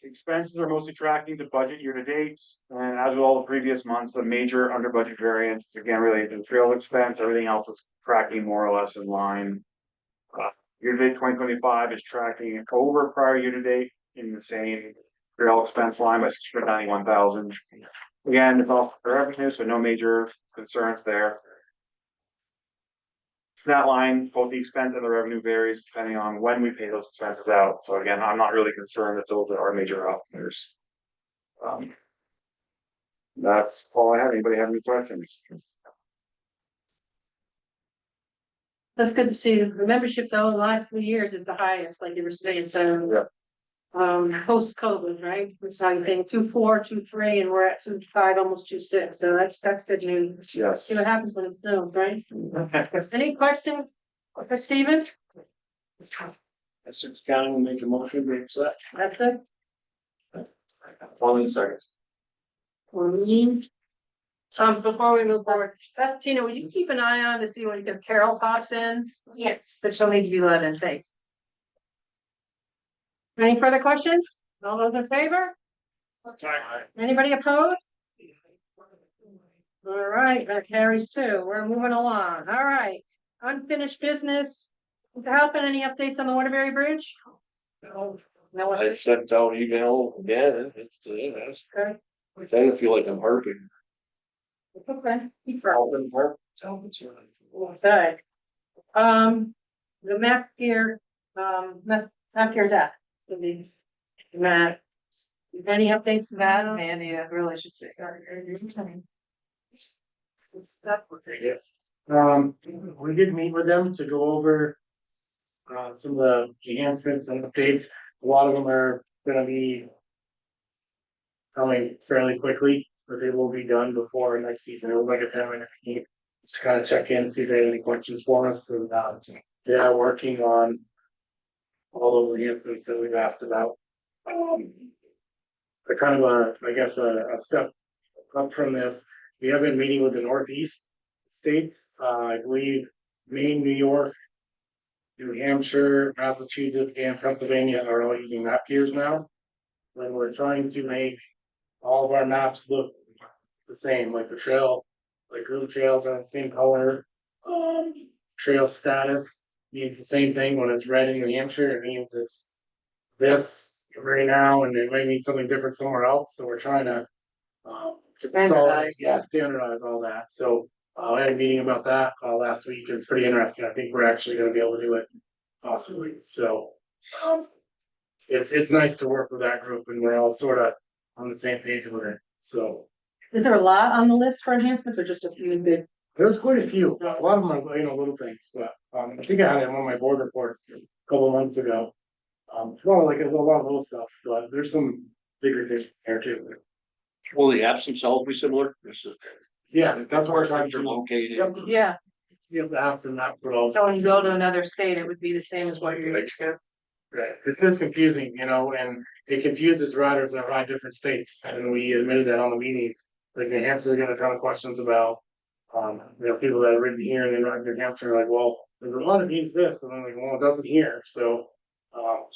Expenses are mostly tracking to budget year to date, and as with all the previous months, the major under budget variance is again related to the trail expense. Everything else is tracking more or less in line. Year to date 2025 is tracking over prior year to date in the same trail expense line by 691,000. Again, it's all for revenue, so no major concerns there. That line, both the expense and the revenue varies depending on when we pay those expenses out. So again, I'm not really concerned that those are major outliers. That's all I have. Anybody have any questions? That's good to see. The membership though, the last 3 years is the highest, like you were saying, so. Yeah. Post COVID, right? We're saying 2.4, 2.3, and we're at 2.5, almost 2.6. So that's good news. Yes. See what happens when it snows, right? Any questions for Stephen? Essex County will make a motion to accept. That's it. 1 second. Before we move forward, Tina, will you keep an eye on to see when Carol pops in? Yes. But she'll need to be let in. Thanks. Any further questions? All those in favor? Anybody opposed? All right, that carries too. We're moving along. All right. Unfinished business. Helping any updates on the Waterbury Bridge? No. I sent out email again. It's Okay. I kind of feel like I'm harping. Okay. Keep Okay. The map here, map here's at. Matt. Any updates, Matt? Mandy, I really should say. We did meet with them to go over some of the enhancements and updates. A lot of them are gonna be coming fairly quickly, but they will be done before next season. It was like a 10-minute meeting just to kind of check in, see if they have any questions for us. And they are working on all those enhancements that we've asked about. They're kind of a step up from this. We have been meeting with the Northeast states, I believe Maine, New York, New Hampshire, Massachusetts, and Pennsylvania are all using map gears now. When we're trying to make all of our maps look the same, like the trail, like group trails are the same color. Trail status means the same thing when it's red in New Hampshire. It means it's this right now, and it might mean something different somewhere else. So we're trying to standardize all that. So I had a meeting about that last week. It's pretty interesting. I think we're actually going to be able to do it possibly. So it's nice to work with that group, and we're all sort of on the same page with it. So Is there a lot on the list for enhancements or just a few big? there's quite a few. A lot of them are little things, but I think I had it in one of my board reports a couple months ago. Well, like a lot of little stuff, but there's some bigger things there too. Will the apps themselves be similar? Yeah, that's where I'm They're located. Yep. Yeah, You have the apps and that, but all. so when you go to another state, it would be the same as what you're. Right, it's just confusing, and it confuses riders that ride different states, and we admitted that on the meeting. Like New Hampshire's got a ton of questions about, people that have ridden here and they ride New Hampshire, like, well, there's a lot of use this, and I'm like, well, it doesn't here, so.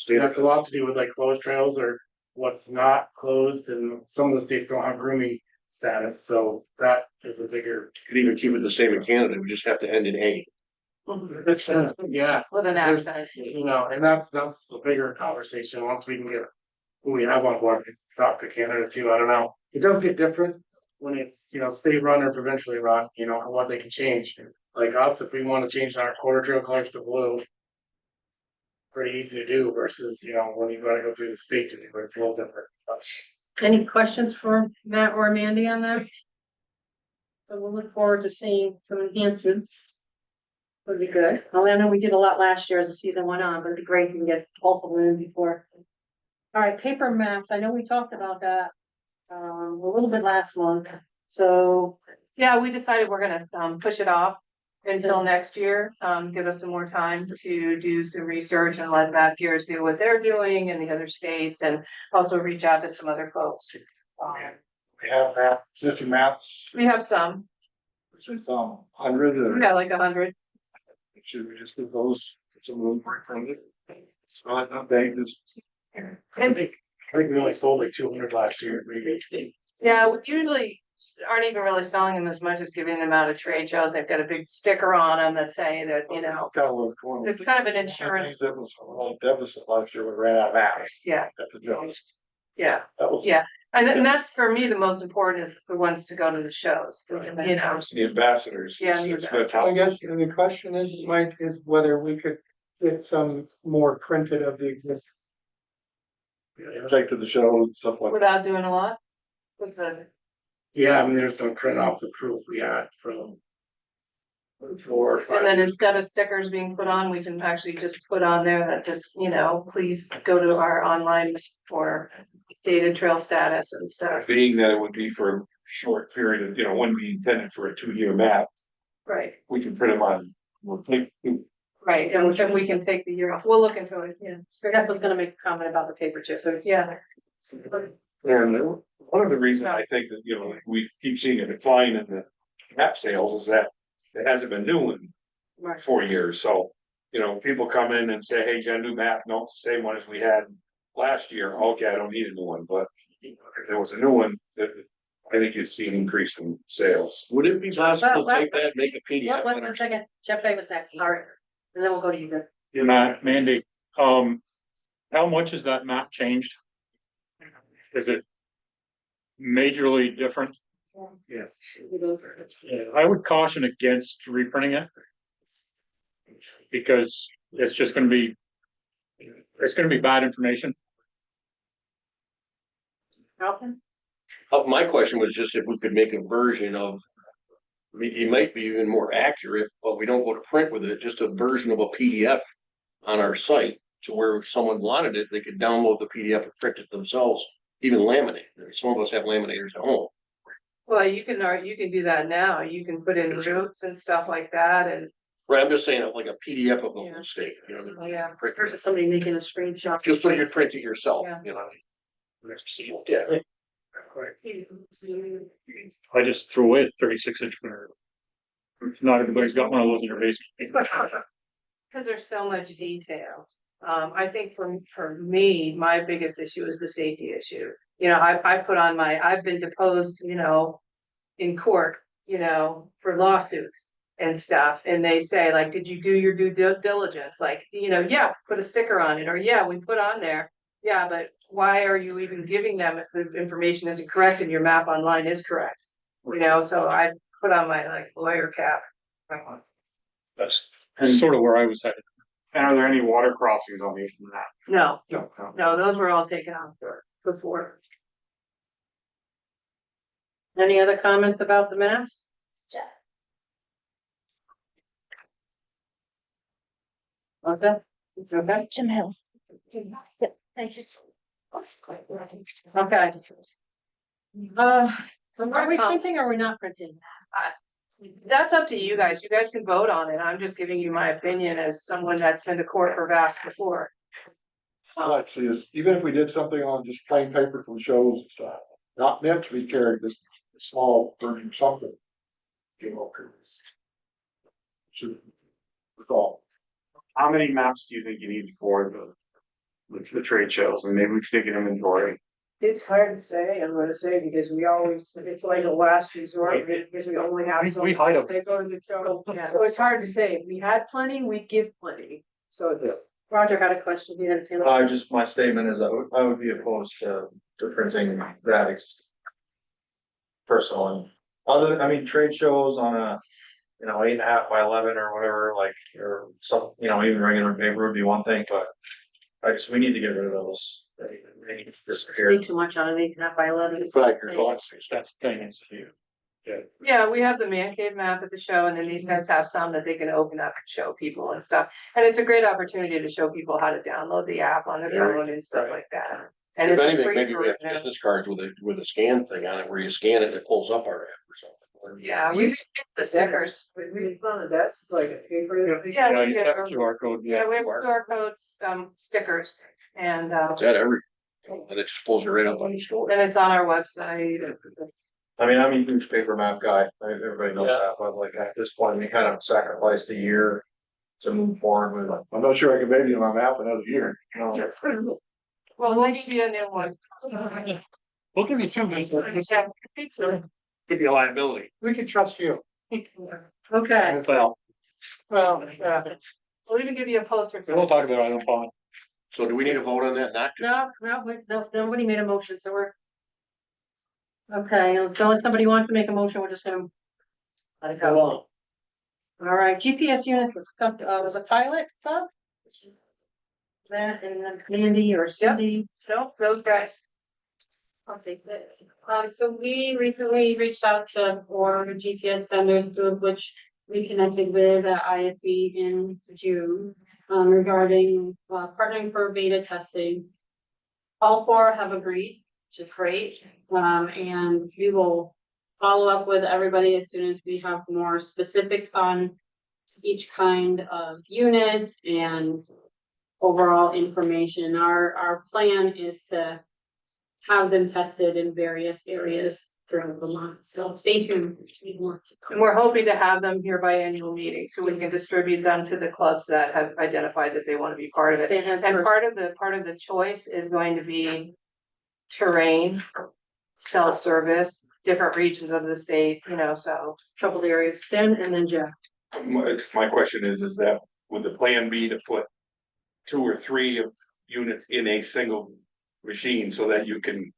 That's a lot to do with like closed trails or what's not closed, and some of the states don't have grooming status, so that is a bigger. You could even keep it the same in Canada. We just have to end in A. Yeah. With an There's- accent. And that's a bigger conversation once we can get who we have on board, talk to Canada too. I don't know. It does get different when it's, state run or provincially run, what they can change. Like us, if we want to change our quarter trail colors to blue, pretty easy to do versus, when you gotta go through the state to do it, it's a little different. Any questions for Matt or Mandy on that? So we'll look forward to seeing some enhancements. Would be good. I know we did a lot last year as the season went on, but it'd be great if we can get both of them in before. All right, paper maps. I know we talked about that a little bit last month. So yeah, we decided we're gonna push it off until next year. Give us some more time to do some research and let map gears do what they're doing in the other states, and also reach out to some other folks. We have that, existing maps. We have some. It's 100 We got like 100. should we just do those? Some room for it from it? I think we only sold like 200 last year, maybe. Yeah, we usually aren't even really selling them as much as giving them out at trade shows. They've got a big sticker on them that say that, you know, it's kind of an insurance. That was a little deficit last year, we ran out of maps. Yeah, At the Jones. yeah. That was. Yeah. And that's for me, the most important is the ones to go to the shows, you know. The ambassadors. Yeah, It's the good. I guess the question is, Mike, is whether we could get some more printed of the existing. Take to the show and stuff like that. Without doing a lot? Was the, Yeah, I mean, there's no print off the proof we had from 4 or 5 and then years. instead of stickers being put on, we can actually just put on there that just, you know, please go to our online for dated trail status and stuff. Being that it would be for a short period of, wouldn't be intended for a 2-year map, Right, we can print them on. We'll take. right, and we can take the year off. We'll look into it, yeah. Jeff was gonna make a comment about the paper chip, so yeah. And one of the reasons I think that, we keep seeing a decline in the map sales is that it hasn't been new in Right. 4 years, so. People come in and say, hey, got a new map, no, it's the same one as we had last year, okay, I don't need a new one, but. If there was a new one, I think you'd see an increase in sales. Would it be possible to take Well, that, make a PDF? One second, Jeff Day was next, sorry, and then we'll go to you, Jeff. Matt, Mandy, how much has that map changed? Is it majorly different? Yes. I would caution against reprinting it. Because it's just gonna be. It's gonna be bad information. Alvin? My question was just if we could make a version of. It might be even more accurate, but we don't go to print with it, just a version of a PDF on our site. To where if someone wanted it, they could download the PDF and print it themselves, even laminate. Some of us have laminators at home. Well, you can do that now. You can put in routes and stuff like that and, Right, I'm just saying like a PDF of the Yeah. whole state, oh, yeah, Print it. versus somebody making a screenshot. Just so you print it yourself, Yeah. Yeah. I just threw away a 36-inch printer. Not everybody's got one of those in their basement. Cause there's so much detail. I think for me, my biggest issue is the safety issue. I've been deposed, in court, for lawsuits and stuff. And they say like, did you do your due diligence? Like, yeah, put a sticker on it, or yeah, we put on there. Yeah, but why are you even giving them if the information isn't correct and your map online is correct? So I put on my like lawyer cap. That's sort of where I was headed. And are there any water crossings on the map? No, No. no, those were all taken off before. Any other comments about the maps? Okay, okay, Jim Hills. Yep, thank you. okay. So are we printing or are we not printing? That's up to you guys. You guys can vote on it. I'm just giving you my opinion as someone that's been to court for VAST before. Like, see, even if we did something on just plain paper from shows and stuff, not meant to be carried this small version something. That's all. How many maps do you think you need for the trade shows? And maybe we can take an inventory. It's hard to say, I'm gonna say, because we always, it's like a last resort, because we only have so. We hide 'em. They go to the show, so it's hard to say, if we had plenty, we'd give plenty, so it's. Roger had a question. He had his hand up. My statement is I would be opposed to printing that existing. Personally, trade shows on a, 8.5 by 11 or whatever, like, or some, even regular paper would be one thing, but. We need to get rid of those. They need to disappear. Way too much on an 8.5 by 11. That's the thing is. Yeah, we have the man cave map at the show, and then these guys have some that they can open up and show people and stuff. And it's a great opportunity to show people how to download the app on their phone and stuff like that. And If it's a anything, free maybe we have version. business cards with a scan thing on it, where you scan it and it pulls up our app or something. Yeah, we get the stickers. We found a desk, like a paper. Yeah, Yeah, we you have do. QR code. Yeah, we have QR codes, stickers, and Is that every, and it just pulls you right up on the store. then it's on our website. I'm a huge paper map guy. Everybody knows that, but like at this point, we kind of sacrificed a year to move forward with. I'm not sure I can maybe on map another year, you know. Well, we'll give you a new one. We'll give you 2 minutes. Could be a liability. We can trust you. Okay, Well, Well, we'll even give you a poster. we'll talk about it on the phone. So do we need a vote on that? Not to? no, nobody made a motion, so we're. Okay, so unless somebody wants to make a motion, we're just gonna. Let it go. All right, GPS units, the stuff, the pilot stuff. That and then Mandy or Cindy. Nope, those guys. I'll take that. So we recently reached out to 4 GPS vendors, 2 of which we connected with at ISE in June. Regarding, partnering for beta testing. All 4 have agreed, which is great. And we will follow up with everybody as soon as we have more specifics on each kind of unit and overall information. Our plan is to have them tested in various areas throughout the month. So stay tuned. And we're hoping to have them here by annual meeting, so we can distribute them to the clubs that have identified that they want to be part of it. And part of the choice is going to be terrain, self-service, different regions of the state, you know, so. Troubled areas, then and then Jeff. My question is that would the plan be to put 2 or 3 of units in a single machine so that you can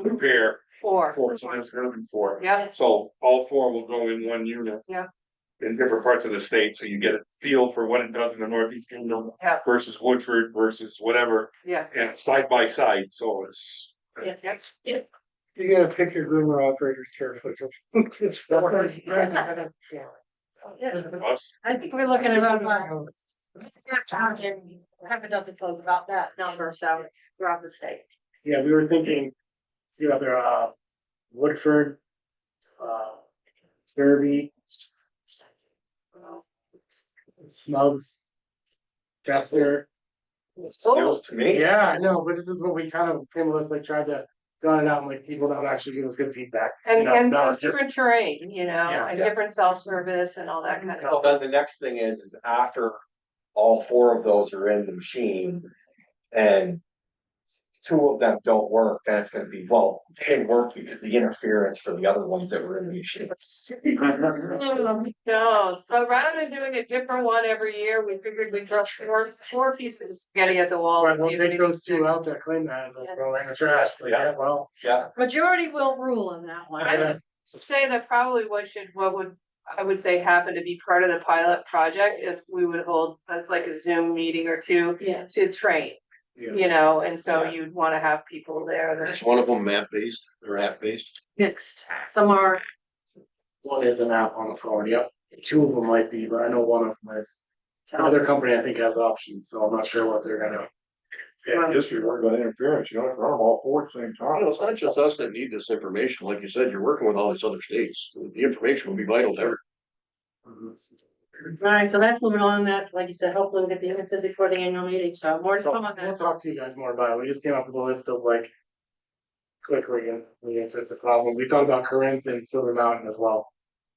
prepare 4. so that's gonna be 4. Yeah, So all 4 will go in one unit. Yeah. In different parts of the state, so you get a feel for what it does in the Northeast Kingdom. Yeah. Versus Woodford versus whatever, yeah. and side by side, so it's. Yes. You gotta pick your groomer operators carefully. It's Us, I think we're looking at around. Half a dozen clubs about that number, so throughout the state. Yeah, we were thinking, see other, Woodford, Derby. Smugs. Chester. Skills to me. Yeah, I know, but this is what we kind of, came with us, like, tried to gun it out, and like, people that would actually give us good feedback. you And, know, and not just- different terrain, you know, Yeah. and different self-service and all that kind of So stuff. then the next thing is after all 4 of those are in the machine and 2 of them don't work, then it's gonna be, well, they work because the interference for the other ones that were in the machine. No, but rather than doing a different one every year, we figured we'd throw 4 pieces of spaghetti at the wall. Right, we'll take those 2 out that claim that, and they'll throw it in the trash, but yeah, well. Yeah. Majority will rule on that one. I would say that probably I would say happen to be part of the pilot project, if we would hold, like a Zoom meeting or 2 Yeah. to train. Yeah. You know, and so you'd wanna have people there that. Is one of them map based or app based? Mixed. Some are, One is an app on the phone, yep, 2 of them might be, but I know one of them is. Another company I think has options, so I'm not sure what they're gonna. Well, This year, we're about interference, you know, if we're all 4 at the same You know, it's not just us that need this information. Like you said, you're working with all these other states. The information will be vital to everyone. all right, so that's moving on that, like you said, hopefully we'll get the answers before the annual meeting, so more to So come on we'll that. talk to you guys more about it. We just came up with a list of like. Quickly, and if it's a problem, we thought about Corinth and Silver Mountain as well.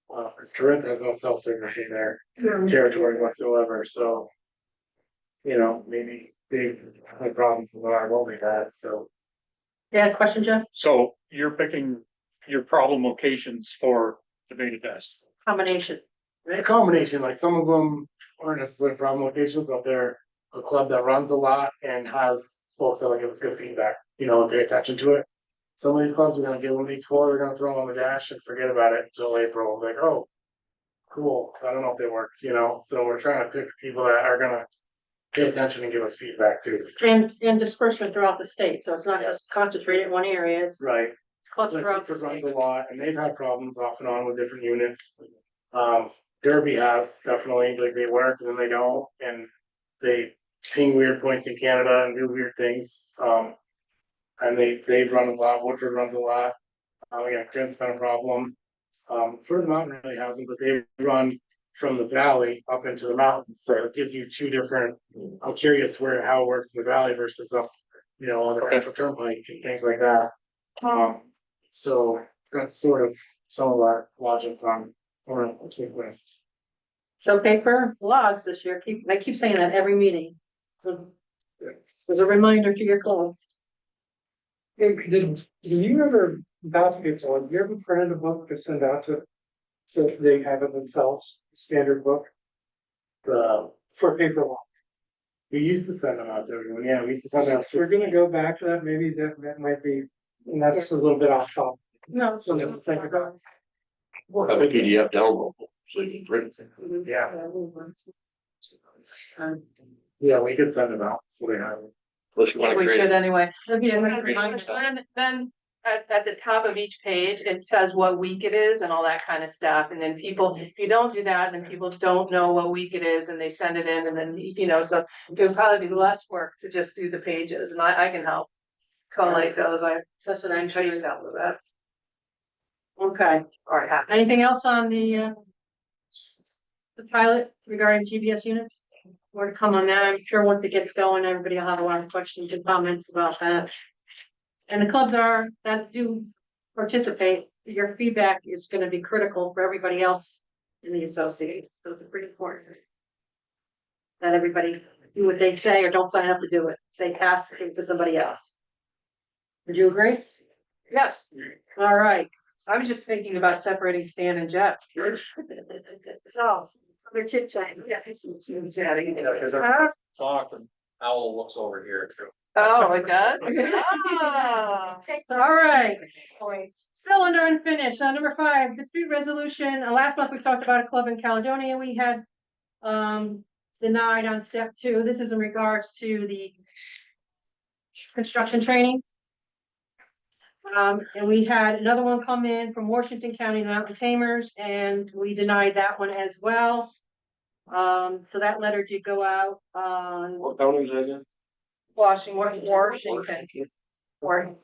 Because Corinth has no self-service in their territory whatsoever, so. You know, maybe they have a problem with what we had, so. Yeah, question, Jeff? So you're picking your problem locations for the beta test. Combination. A combination, like some of them aren't necessarily problem locations, but they're a club that runs a lot and has folks that will give us good feedback, you know, and pay attention to it. Some of these clubs, we're gonna give them these 4, we're gonna throw them on the dash and forget about it until April, like, oh. Cool, I don't know if they work, you know, so we're trying to pick people that are gonna pay attention and give us feedback too. And disbursement throughout the state, so it's not just concentrated in one area, it's Right. clubs Like throughout the Woodford runs state. a lot, and they've had problems off and on with different units. Derby has definitely, like they work and then they don't, and they ping weird points in Canada and do weird things. And they run a lot, Woodford runs a lot. Again, Corinth's been a problem. Further Mountain really hasn't, but they run from the valley up into the mountains, so it gives you 2 different. I'm curious how it works in the valley versus up, you know, on the natural turnpike and things like that. So that's sort of some of our logic on a quick list. So paper logs this year, I keep saying that every meeting. So there's a reminder to your clubs. Hey, did you ever, basketball, have you ever printed a book to send out to, so they have it themselves, standard book? For paper law. We used to send them out to everyone, yeah, we used to send out. We're gonna go back to that, maybe that might be, and that's a little bit off topic. No. Something to think about. Or have a PDF download, so you can print it. Yeah. Yeah, we could send them out, so they have it. Unless you wanna We create. should anyway. Maybe a Great. reminder. Then at the top of each page, it says what week it is and all that kind of stuff. And then people, if you don't do that, then people don't know what week it is and they send it in and then, so it would probably be less work to just do the pages and I can help collate those. That's what I'm I sure used you to help with that. Okay, All right. anything else on the pilot regarding GBS units? More to come on that. I'm sure once it gets going, everybody will have a lot of questions and comments about that. And the clubs that do participate, your feedback is gonna be critical for everybody else in the association, so it's pretty important. That everybody do what they say or don't sign up to do it, say pass it to somebody else. Would you agree? Yes, All right, I was just thinking about separating Stan and Jeff. so, other chit chat. Yeah. Cause I talk and Owl looks over here too. Oh, it does? Ah. All right. Still under unfinished, number 5, dispute resolution, last month we talked about a club in Caledonia, we had. Denied on step 2, this is in regards to the. Construction training. And we had another one come in from Washington County, the Mountain Tamers, and we denied that one as well. So that letter did go out on What county is that again? Washington. Or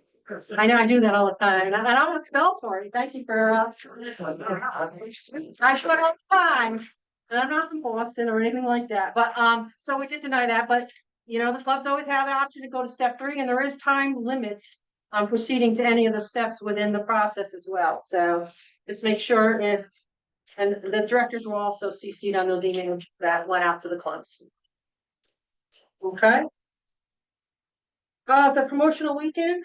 I know I do that all the time, and I almost spell for it. Thank you for, I do it all the time. And I'm not from Boston or anything like that, but, so we did deny that, but, the clubs always have the option to go to step 3, and there is time limits on proceeding to any of the steps within the process as well, so just make sure and the directors will also CC'd on those emails that went out to the clubs. Okay? The promotional weekend,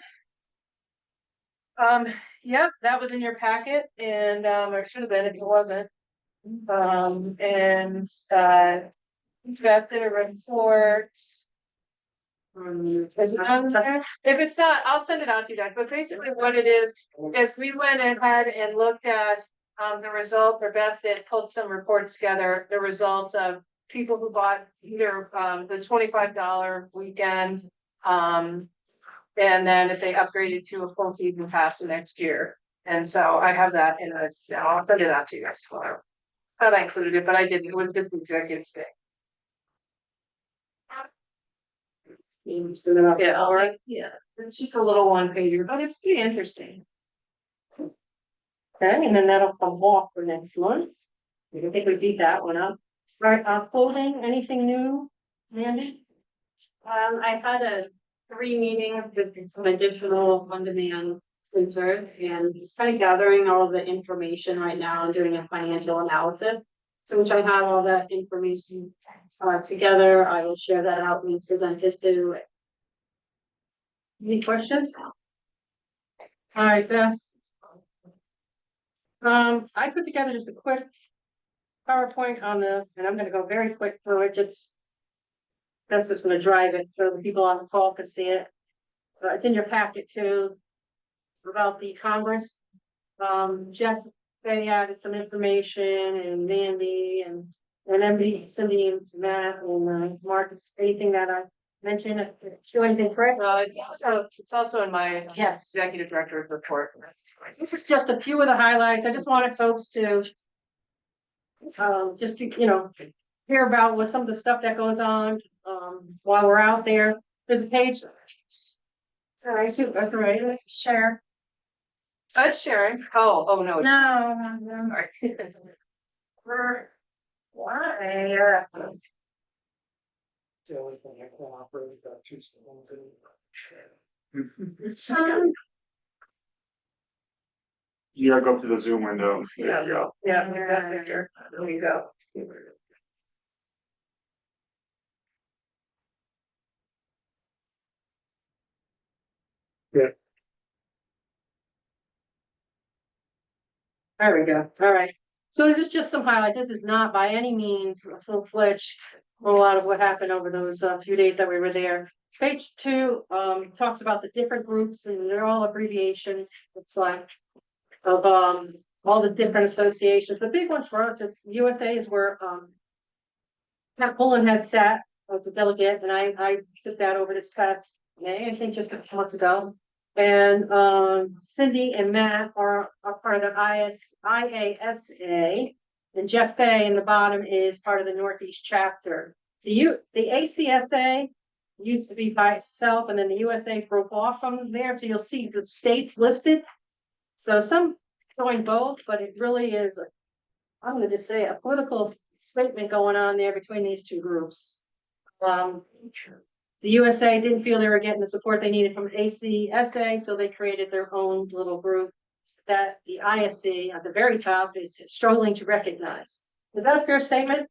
Yep, that was in your packet and, or it should have been if it wasn't. And, Beth did a report. Is it on there? If it's not, I'll send it out to you guys, but basically what it is we went ahead and looked at, the result, or Beth did pulled some reports together, the results of people who bought either, the $25 weekend, and then if they upgraded to a full season pass the next year. And so I have that in I'll send it out to you guys tomorrow. Thought I included it, but I didn't, it was just the executive day. Yeah, yeah, it's just a little one pager, but it's pretty interesting. okay, and then that'll come off for next month. I think we beat that one up. All right, clothing, anything new, Mandy? I had 3 meetings with some additional on-demand printers and just kind of gathering all the information right now and doing a financial analysis. So which I have all that information together, I will share that out and present it to. Any questions? All right, Beth. I put together just a quick PowerPoint on and I'm gonna go very quick through it, that's just gonna drive it so the people on the call can see it. It's in your packet too, about the Congress. Jeff, they added some information, and Mandy, and MD, Cindy, and Matt, and Marcus, anything that I mentioned, do anything correct? It's also in my Yes. executive director's report. This is just a few of the highlights. I just wanted folks to just, hear about what some of the stuff that goes on, while we're out there. There's a page. Sorry, that's all right. Let's share. It's sharing. Oh, no. No. Why? The only thing I can offer is that two schools You gotta go up to the Zoom window. There you go. Yeah, there you go. There we go. All right. So this is just some highlights. This is not by any means a full-fledged a lot of what happened over those few days that we were there. Page 2 talks about the different groups, and they're all abbreviations. It's like of all the different associations. The big ones for us is USA is where Pat Pullen had sat as a delegate, and I took that over this past May, I think just a few months ago. And Cindy and Matt are part of the IASA, and Jeff Fay in the bottom is part of the Northeast chapter. The ACSA used to be by itself, and then the USA broke off from there, so you'll see the states listed. So some join both, but it really is, I'm gonna just say, a political statement going on there between these two groups. The USA didn't feel they were getting the support they needed from ACSA, so they created their own little group that the ISC at the very top is struggling to recognize. Is that a fair statement?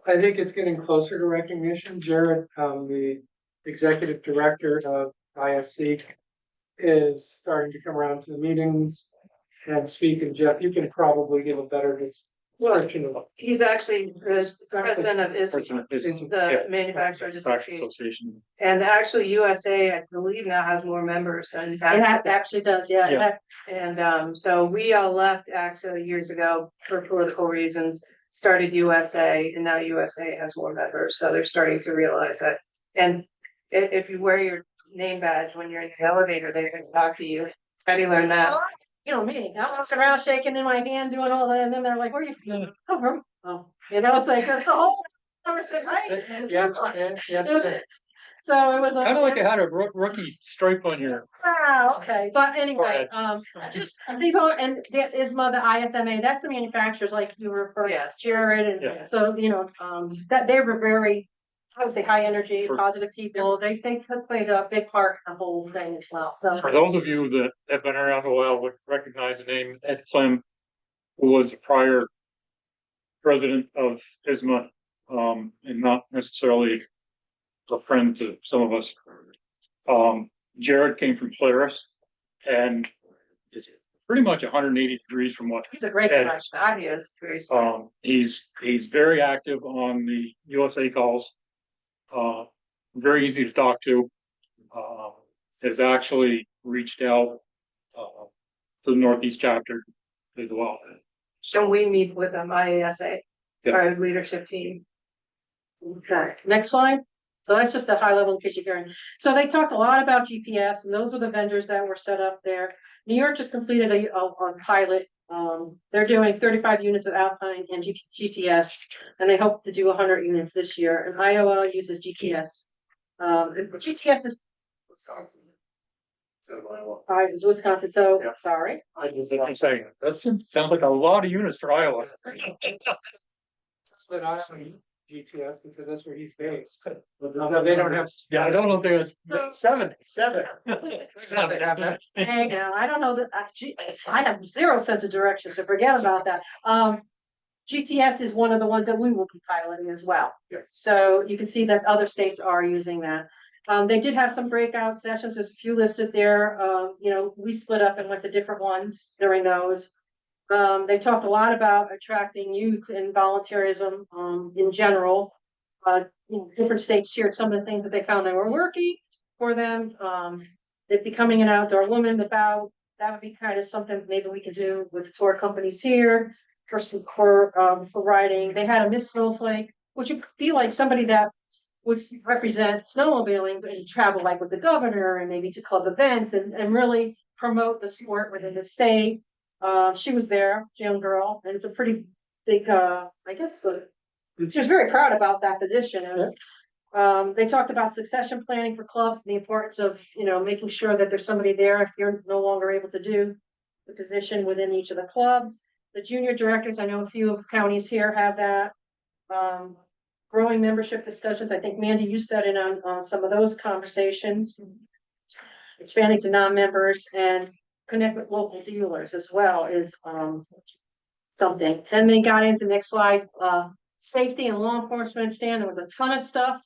I think it's getting closer to recognition. Jared, the executive director of ISC, is starting to come around to the meetings and speak. And Jeff, you can probably give a better description of He's actually the president of the Manufacturers Association. And actually USA, I believe now has more members than. It actually does, yeah. Yeah. And so we all left AXA years ago for political reasons, started USA, and now USA has more members, so they're starting to realize that. And if you wear your name badge when you're in the elevator, they can talk to you. How do you learn that? You know me, I was walking around shaking in my hand, doing all that, and then they're like, where are you come from? Oh, you know, it's like, it's the whole conversation, right? yeah. So it was. Kind of like you had a rookie stripe on your. Wow, okay, but anyway, just these are, and the ISMA, the ISMA, that's the manufacturers, like you referred to Yes. Jared, Yeah. and so, you know, that they were very, I would say, high energy, For- positive people. They played a big part in the whole thing as well, so. For those of you that have been around a while would recognize the name Ed Clem, who was the prior president of ISMA, and not necessarily a friend to some of us. Jared came from Polaris and is pretty much 180 degrees from what. He's a great Ed- guy. He is. He's very active on the USA calls. Very easy to talk to. Has actually reached out to the Northeast chapter as well. So we meet with them, IASA, Yeah. our leadership team. Okay, next slide. So that's just a high level in case you're hearing. So they talked a lot about GPS, and those are the vendors that were set up there. New York just completed a pilot. They're doing 35 units with Alpine and GTS, and they hope to do 100 units this year. And Iowa uses GTS. And GTS is Wisconsin. it's Wisconsin. So Yeah. sorry. I'm saying, that sounds like a lot of units for Iowa. But I GTS because that's where he's based. Although they don't have. Yeah, I don't know if there's seven. Hang on, I don't know that, I have zero sense of direction, so forget about that. GTS is one of the ones that we will be piloting as well. Yes. So you can see that other states are using that. They did have some breakout sessions, there's a few listed there. You know, we split up and went to different ones during those. They talked a lot about attracting youth and volunteerism, in general. You know, different states shared some of the things that they found that were working for them. They're becoming an outdoor woman, that would be kind of something maybe we could do with tour companies here for riding. They had a Miss Snowflake, which would be like somebody that would represent snowmobiling and travel like with the governor and maybe to club events and really promote the sport within the state. She was there, young girl, and it's a pretty big, I guess, she was very proud about that position. It was, they talked about succession planning for clubs and the importance of, you know, making sure that there's somebody there if you're no longer able to do the position within each of the clubs. The junior directors, I know a few of counties here have that. Growing membership discussions. I think Mandy, you set in on some of those conversations. Expanding to non-members and connect with local dealers as well is something. Then they got into next slide, safety and law enforcement stand. There was a ton of stuff.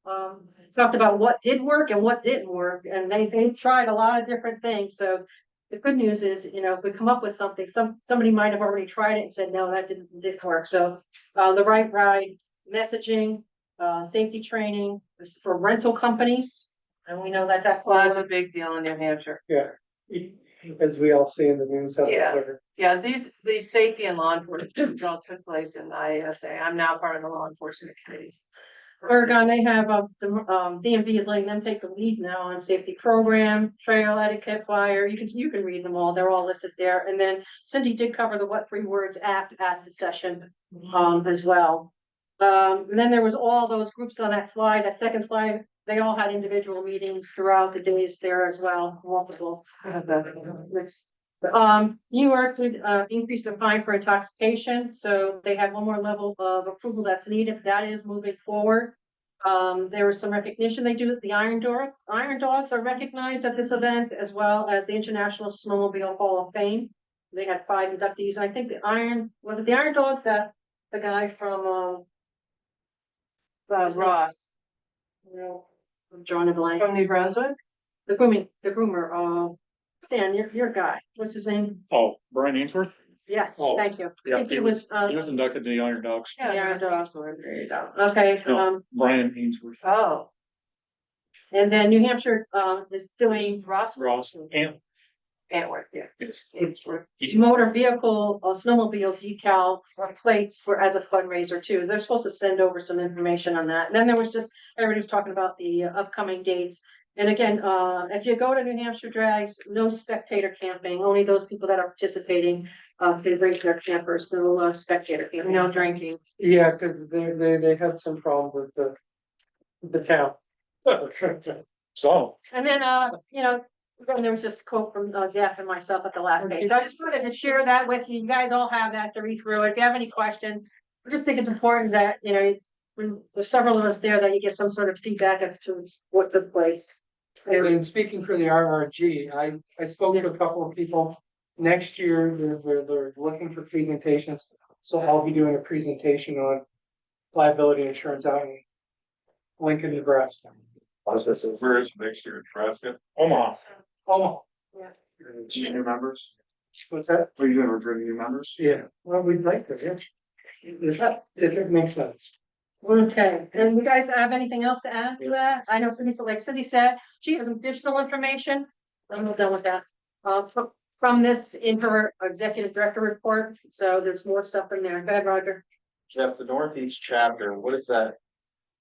So talked about what did work and what didn't work, and they tried a lot of different things, so. The good news is, if we come up with something, somebody might have already tried it and said, no, that didn't work, so, the right ride messaging, safety training for rental companies. And we know that Well, that's a big deal in New Hampshire. Yeah. As we all see in the news. Yeah. Yeah, these safety and law enforcement all took place in ISA. I'm now part of the law enforcement committee. Oregon, they have, the, DMV is letting them take the lead now on safety program, trail etiquette flyer. You can read them all. They're all listed there. And then Cindy did cover the what three words at the session, as well. And then there was all those groups on that slide, that second slide, they all had individual meetings throughout the days there as well, multiple. New York did, increase the fine for intoxication, so they had one more level of approval that's needed, that is moving forward. There was some recognition, they do, the Iron Dogs are recognized at this event, as well as the International Snowmobile Hall of Fame. They had 5 inductees, and I think the Iron Dogs, that the guy from, Ross I'm drawing a blank. from New Brunswick. The groomer, Stan, your guy, what's his name? Oh, Brian Ainsworth? Yes, Oh, thank you. I Yeah, think he was inducted to the Iron Dogs. Yeah, Iron Dogs. There you go. Okay, No. Brian Ainsworth. Oh, and then New Hampshire, is doing Ross. Ross and Antwerp, yeah. yes. It's motor vehicle, snowmobile decal plates for, as a fundraiser too. They're supposed to send over some information on that. And then there was just, everybody was talking about the upcoming dates. And again, if you go to New Hampshire drags, no spectator camping, only those people that are participating, can bring their campers, no spectator camping. no drinking. Yeah, cause they had some problem with the town. So, And then, then there was just a quote from Jeff and myself at the last page. So I just wanted to share that with you. You guys all have that to read through. If you have any questions, I just think it's important that, when there's several of us there, that you get some sort of feedback as to what took place. And then speaking for the RRG, I spoke to a couple of people. Next year, they're looking for presentations, so I'll be doing a presentation on liability insurance out in Lincoln, Nebraska. Where is next year, Nebraska? Omaha. Oh, New members? what's that? What are you doing, recruiting new members? Yeah, well, we'd like to, yeah. If it makes sense. Okay, and you guys have anything else to add to that? I know Cindy, so like Cindy said, she has some additional information. I'm not done with that. From this in her executive director report, so there's more stuff in there. Go ahead, Roger. Jeff, the Northeast chapter, what is that?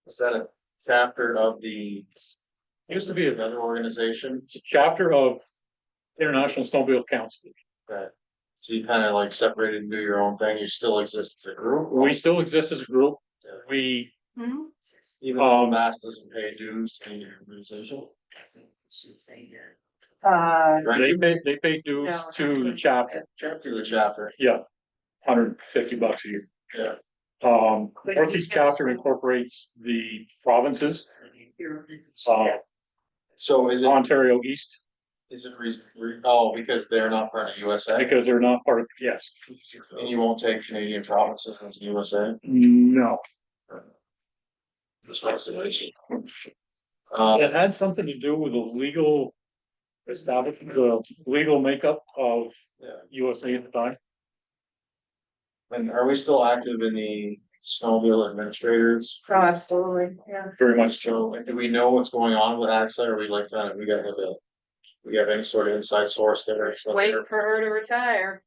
Is that a chapter of the Used to be another organization? It's a chapter of International Snowmobile Council. Okay. So you kind of like separated and do your own thing, you still exist as a group? We still exist as a group. We, Even though Mass doesn't pay dues to the organization? they pay dues No. to the chapter. To the chapter, Yeah. $150 a year. yeah. Northeast chapter incorporates the provinces, So is Ontario East, it because they're not part of USA? because they're not part of, yes. And you won't take Canadian provinces into USA? No, Just want to say. it had something to do with the legal establishment, the legal makeup of Yeah. USA at the time. And are we still active in the snowmobile administrators? Oh, absolutely, yeah. Very much so. So, do we know what's going on with AXA, or we like kind of, we have any sort of inside source there? Waiting for her to retire.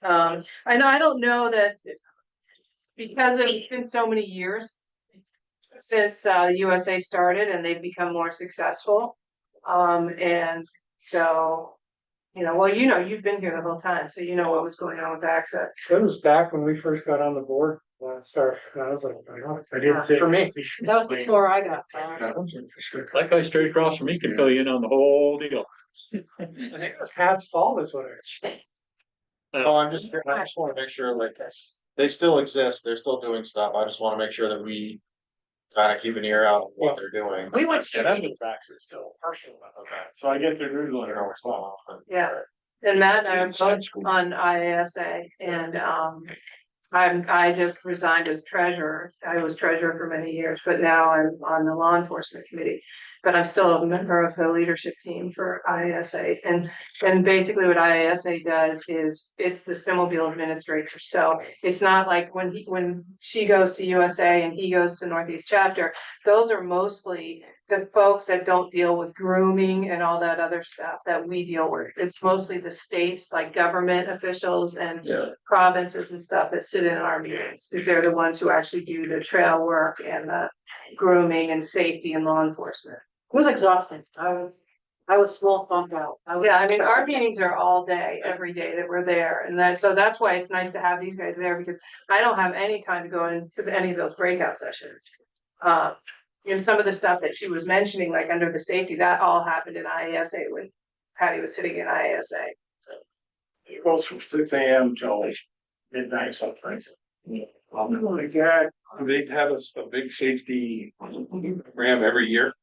I don't know that because it's been so many years since the USA started and they've become more successful. And so, you've been here the whole time, so you know what was going on with AXA. That was back when we first got on the board last start. I was like, I didn't say for me. That was before I got. That guy straight across from me can fill you in on the whole deal. I think it was Pat's fault is what I. Oh, I just want to make sure, like, they still exist, they're still doing stuff, I just want to make sure that we kind of keep an ear out of what they're doing. We went to meetings. Still personal, okay, so I get their newsletter, what's going on. Yeah. And Matt and I are both on IASA and, I just resigned as treasurer. I was treasurer for many years, but now I'm on the law enforcement committee. But I'm still a member of the leadership team for IASA. And basically what IASA does is it's the snowmobile administrator. So it's not like when she goes to USA and he goes to Northeast chapter, those are mostly the folks that don't deal with grooming and all that other stuff that we deal with. It's mostly the states, like government officials and Yeah. provinces and stuff that sit in our meetings, because they're the ones who actually do the trail work and the grooming and safety and law enforcement. It was exhausting. I was small thumbed out. Yeah, I mean, our meetings are all day, every day that we're there, and so that's why it's nice to have these guys there, because I don't have any time to go into any of those breakout sessions. And some of the stuff that she was mentioning, like under the safety, that all happened in IASA when Patty was sitting in IASA. It goes from 6 a.m. till midnight sometimes. Oh my God, they have a big safety program every year.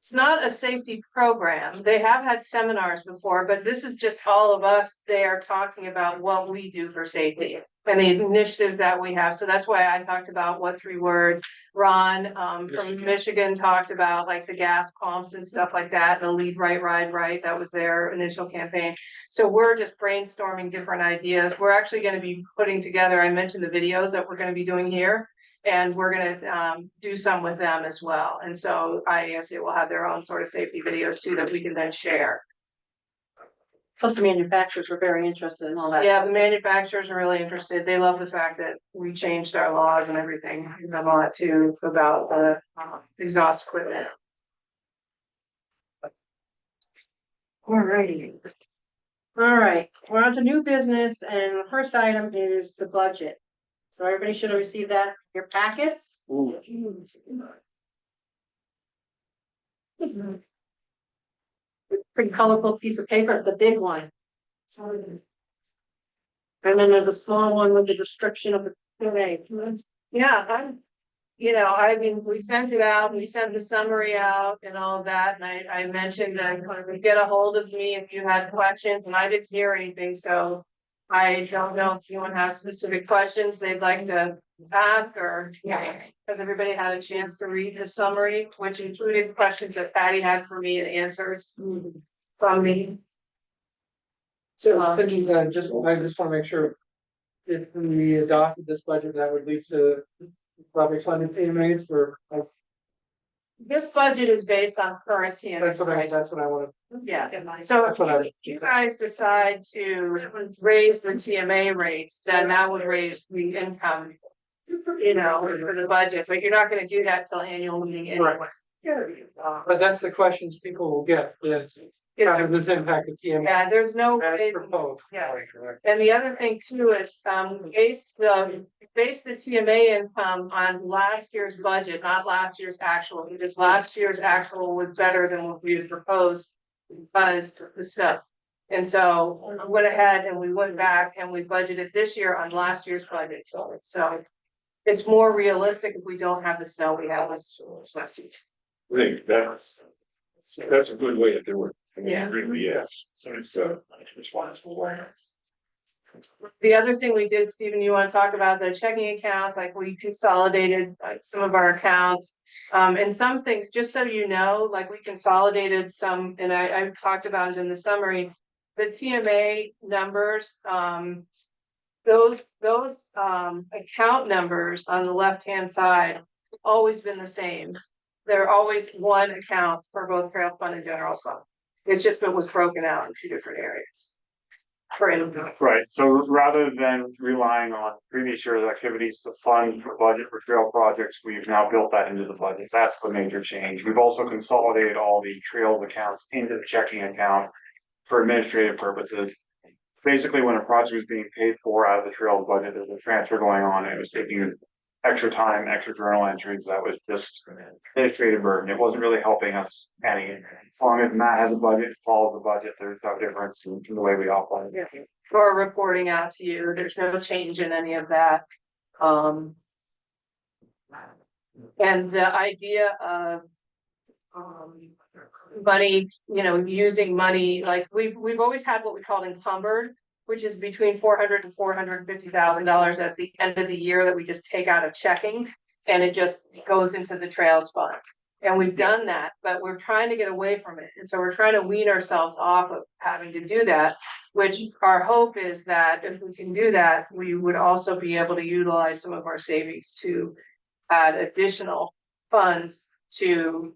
It's not a safety program. They have had seminars before, but this is just all of us there talking about what we do for safety and the initiatives that we have. So that's why I talked about what 3 words. Ron from Michigan talked about like the gas pumps and stuff like that. The lead right, ride right. That was their initial campaign. So we're just brainstorming different ideas. We're actually going to be putting together, I mentioned the videos that we're going to be doing here. And we're gonna do some with them as well. And so IASA will have their own sort of safety videos too that we can then share. Plus the manufacturers were very interested in all that. Yeah, the manufacturers are really interested. They love the fact that we changed our laws and everything. A lot too about the exhaust equipment. Alrighty. All right, we're on to new business, and the first item is the budget. So everybody should have received that, in your packets. Pretty colorful piece of paper, the big one. And then there's a small one with the description of the survey. Yeah, I mean, we sent it out, we sent the summary out and all of that, and I mentioned that get a hold of me if you had questions, and I didn't hear anything, so. I don't know if anyone has specific questions they'd like to ask, or has everybody had a chance to read the summary, which included questions that Patty had for me and answers from me. So Cindy, I just want to make sure if we adopted this budget, that would lead to probably funded payments for, This budget is based on currency and. that's what I want Yeah, so That's what I- if you guys decide to raise the TMA rates, then that would raise the income. For the budget, but you're not gonna do that till annual meeting anyway. but that's the questions people will get, is how does this impact the TMA? Yeah, there's no As ways. proposed. Yeah. And the other thing too is, base the TMA income on last year's budget, not last year's actual, because last year's actual was better than what we had proposed. Because the stuff. And so we went ahead and we went back and we budgeted this year on last year's budget, so. It's more realistic if we don't have the snow we have this. I think that's a good way to do it. I mean, Yeah. it really is. So it's responsible. The other thing we did, Stephen, you want to talk about the checking accounts, like we consolidated some of our accounts. And some things, just so you know, like we consolidated some, and I've talked about it in the summary. The TMA numbers, those account numbers on the left-hand side, always been the same. They're always one account for both trail fund and general fund. It's just it was broken out in 2 different areas. For income. Right, so rather than relying on previous year's activities to fund for budget for trail projects, we've now built that into the budget. That's the major change. We've also consolidated all the trails accounts into the checking account for administrative purposes. Basically, when a project was being paid for out of the trails budget, there's a transfer going on. It was taking extra time, extra journal entries. That was just administrative burden. It wasn't really helping us any. As long as Matt has a budget, follows the budget, there's no difference in the way we operate. For reporting out to you, there's no change in any of that. And the idea of money, using money, like we've always had what we called encumbered, which is between $400,000 and $450,000 at the end of the year that we just take out of checking. And it just goes into the trails fund. And we've done that, but we're trying to get away from it. And so we're trying to wean ourselves off of having to do that, which our hope is that if we can do that, we would also be able to utilize some of our savings to add additional funds to,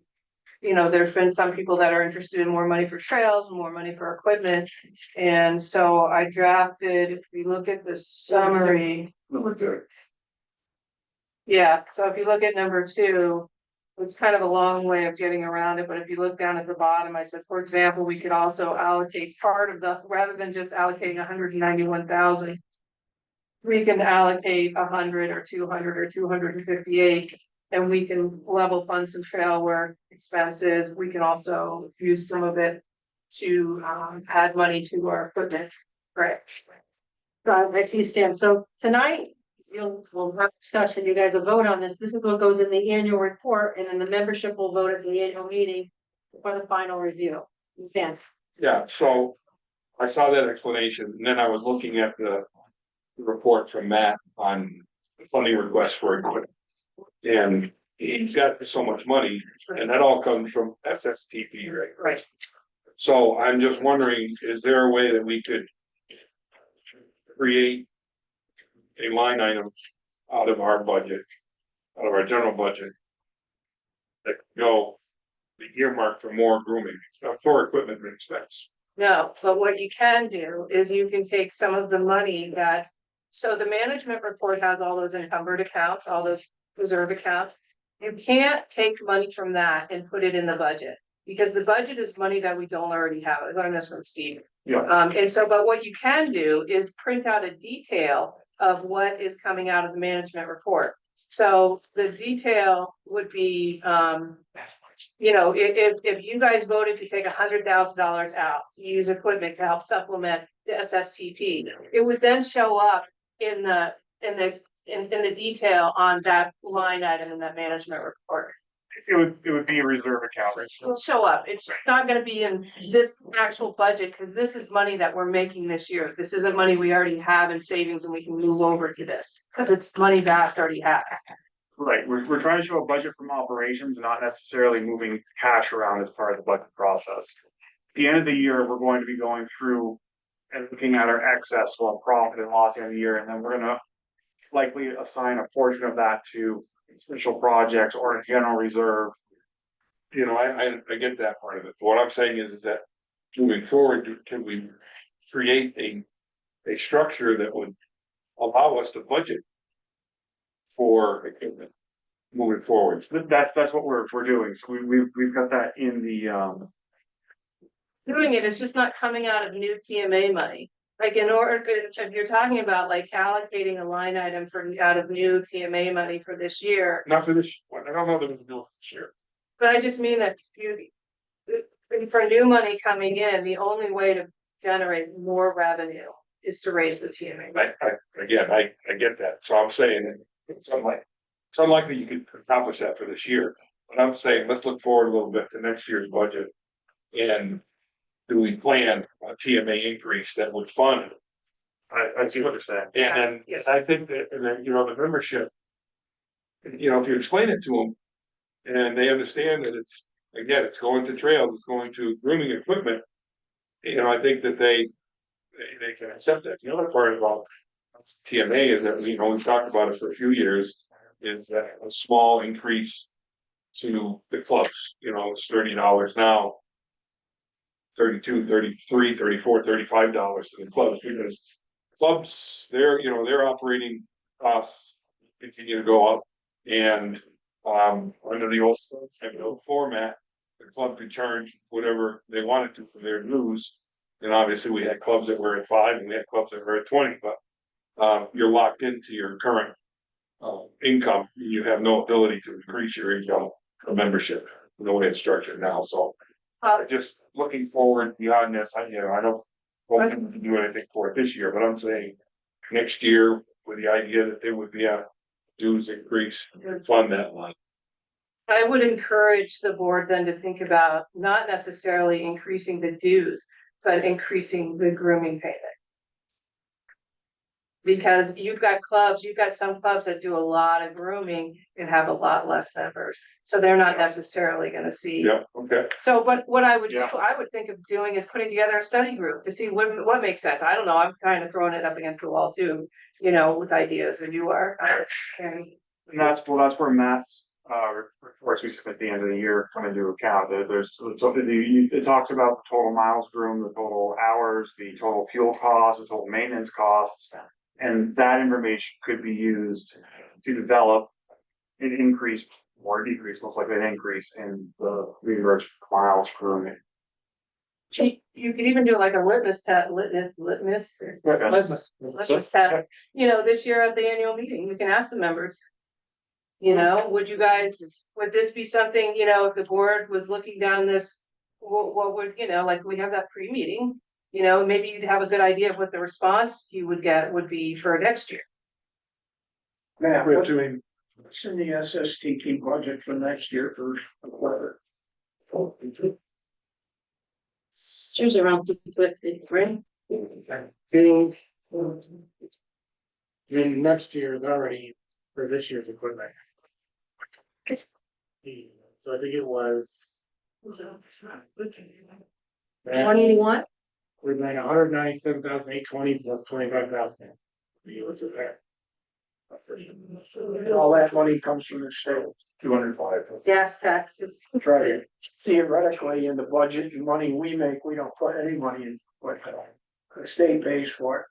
you know, there's been some people that are interested in more money for trails, more money for equipment. And so I drafted, if you look at the summary. Yeah, so if you look at number 2, it's kind of a long way of getting around it, but if you look down at the bottom, I said, for example, we could also allocate part of the, rather than just allocating 191,000. We can allocate 100 or 200 or 258, and we can level fund some trail work expenses. We can also use some of it to add money to our equipment. Right. I see, Stan. So tonight, we'll have discussion. You guys will vote on this. This is what goes in the annual report, and then the membership will vote at the annual meeting for the final review. Stan. Yeah, so I saw that explanation, and then I was looking at the report from Matt on the funding request for equipment. And he's got so much money, and that all comes from SSTP, right? Right. So I'm just wondering, is there a way that we could create a line item out of our budget, out of our general budget, that could go the earmark for more grooming, for equipment expense? No, but what you can do is you can take some of the money that, so the management report has all those encumbered accounts, all those reserve accounts. You can't take money from that and put it in the budget, because the budget is money that we don't already have. I learned this from Steve. Yeah. And so, but what you can do is print out a detail of what is coming out of the management report. So the detail would be, you know, if you guys voted to take $100,000 out to use equipment to help supplement the SSTP, it would then show up in the detail on that line item in that management report. It would be a reserve account. It'll show up. It's just not gonna be in this actual budget, because this is money that we're making this year. This isn't money we already have in savings and we can move over to this, because it's money Vast already has. Right, we're trying to show a budget from operations, not necessarily moving cash around as part of the budget process. At the end of the year, we're going to be going through and looking at our excess, well, profit and loss end of the year, and then we're gonna likely assign a portion of that to special projects or a general reserve. You know, I get that part of it. What I'm saying is that moving forward, can we create a structure that would allow us to budget for equipment moving forward? That's what we're doing. So we've got that in the Doing it, it's just not coming out of new TMA money. Like in order to, if you're talking about like allocating a line item for out of new TMA money for this year. Not for this, I don't know that we can do it this year. But I just mean that for new money coming in, the only way to generate more revenue is to raise the TMA. I get that. So I'm saying it's unlikely you could accomplish that for this year. But I'm saying, let's look forward a little bit to next year's budget. And do we plan a TMA increase that would fund? I see what you're saying. And Yes. I think that, and then, you know, the membership, you know, if you explain it to them and they understand that it's, again, it's going to trails, it's going to grooming equipment, you know, I think that they can accept that. The other part about TMA is that, you know, we've talked about it for a few years, is that a small increase to the clubs, you know, it's $30 now. $32, $33, $34, $35 to the clubs, because clubs, their operating costs continue to go up. And under the old format, the club could charge whatever they wanted to for their dues. And obviously we had clubs that were at 5 and we had clubs that were at 20, but you're locked into your current income. You have no ability to increase your income for membership the way it's structured now. So just looking forward beyond this, I don't want them to do anything for it this year, but I'm saying next year with the idea that there would be a dues increase to fund that line. I would encourage the board then to think about not necessarily increasing the dues, but increasing the grooming payment. Because you've got some clubs that do a lot of grooming and have a lot less members, so they're not necessarily gonna see. Yeah, okay. So, but what I would do, Yeah. I would think of doing is putting together a study group to see what makes sense. I don't know, I'm kind of throwing it up against the wall too, with ideas, and you are. Karen. And that's where Matt's, reports we submit at the end of the year come into account. It talks about the total miles groomed, the total hours, the total fuel costs, the total maintenance costs. And that information could be used to develop an increase or decrease, most likely an increase in the reimbursed miles groomed. You could even do like a litmus test, litmus test, this year at the annual meeting, we can ask the members. Would this be something, if the board was looking down this, what would, like we have that pre-meeting, maybe you'd have a good idea of what the response you would get would be for next year. Matt, what's in the SSTT budget for next year for a quarter? It's usually around 50, right? Being. Next year is already for this year's equipment. So I think it was. 181? We're doing 197,820 plus 25,000. What's it there? All that money comes from the state. 205. Gas taxes. Right. Theoretically, in the budget, the money we make, we don't put any money in, but the state pays for it.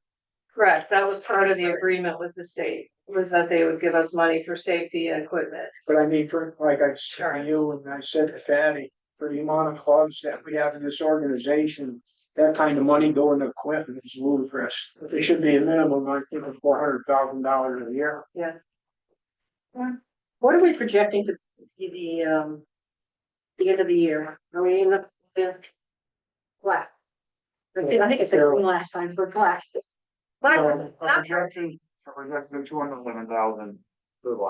Correct, that was part of the agreement with the state, was that they would give us money for safety and equipment. But I mean, for, like I said to you, and I said to Patty, for the amount of clubs that we have in this organization, that kind of money going to equipment is ludicrous. There should be a minimum, I think, of $400,000 a year. Yeah. What are we projecting to be the end of the year? Are we in the black? I think it's the last time for black. Black wasn't, not Projection 211,000.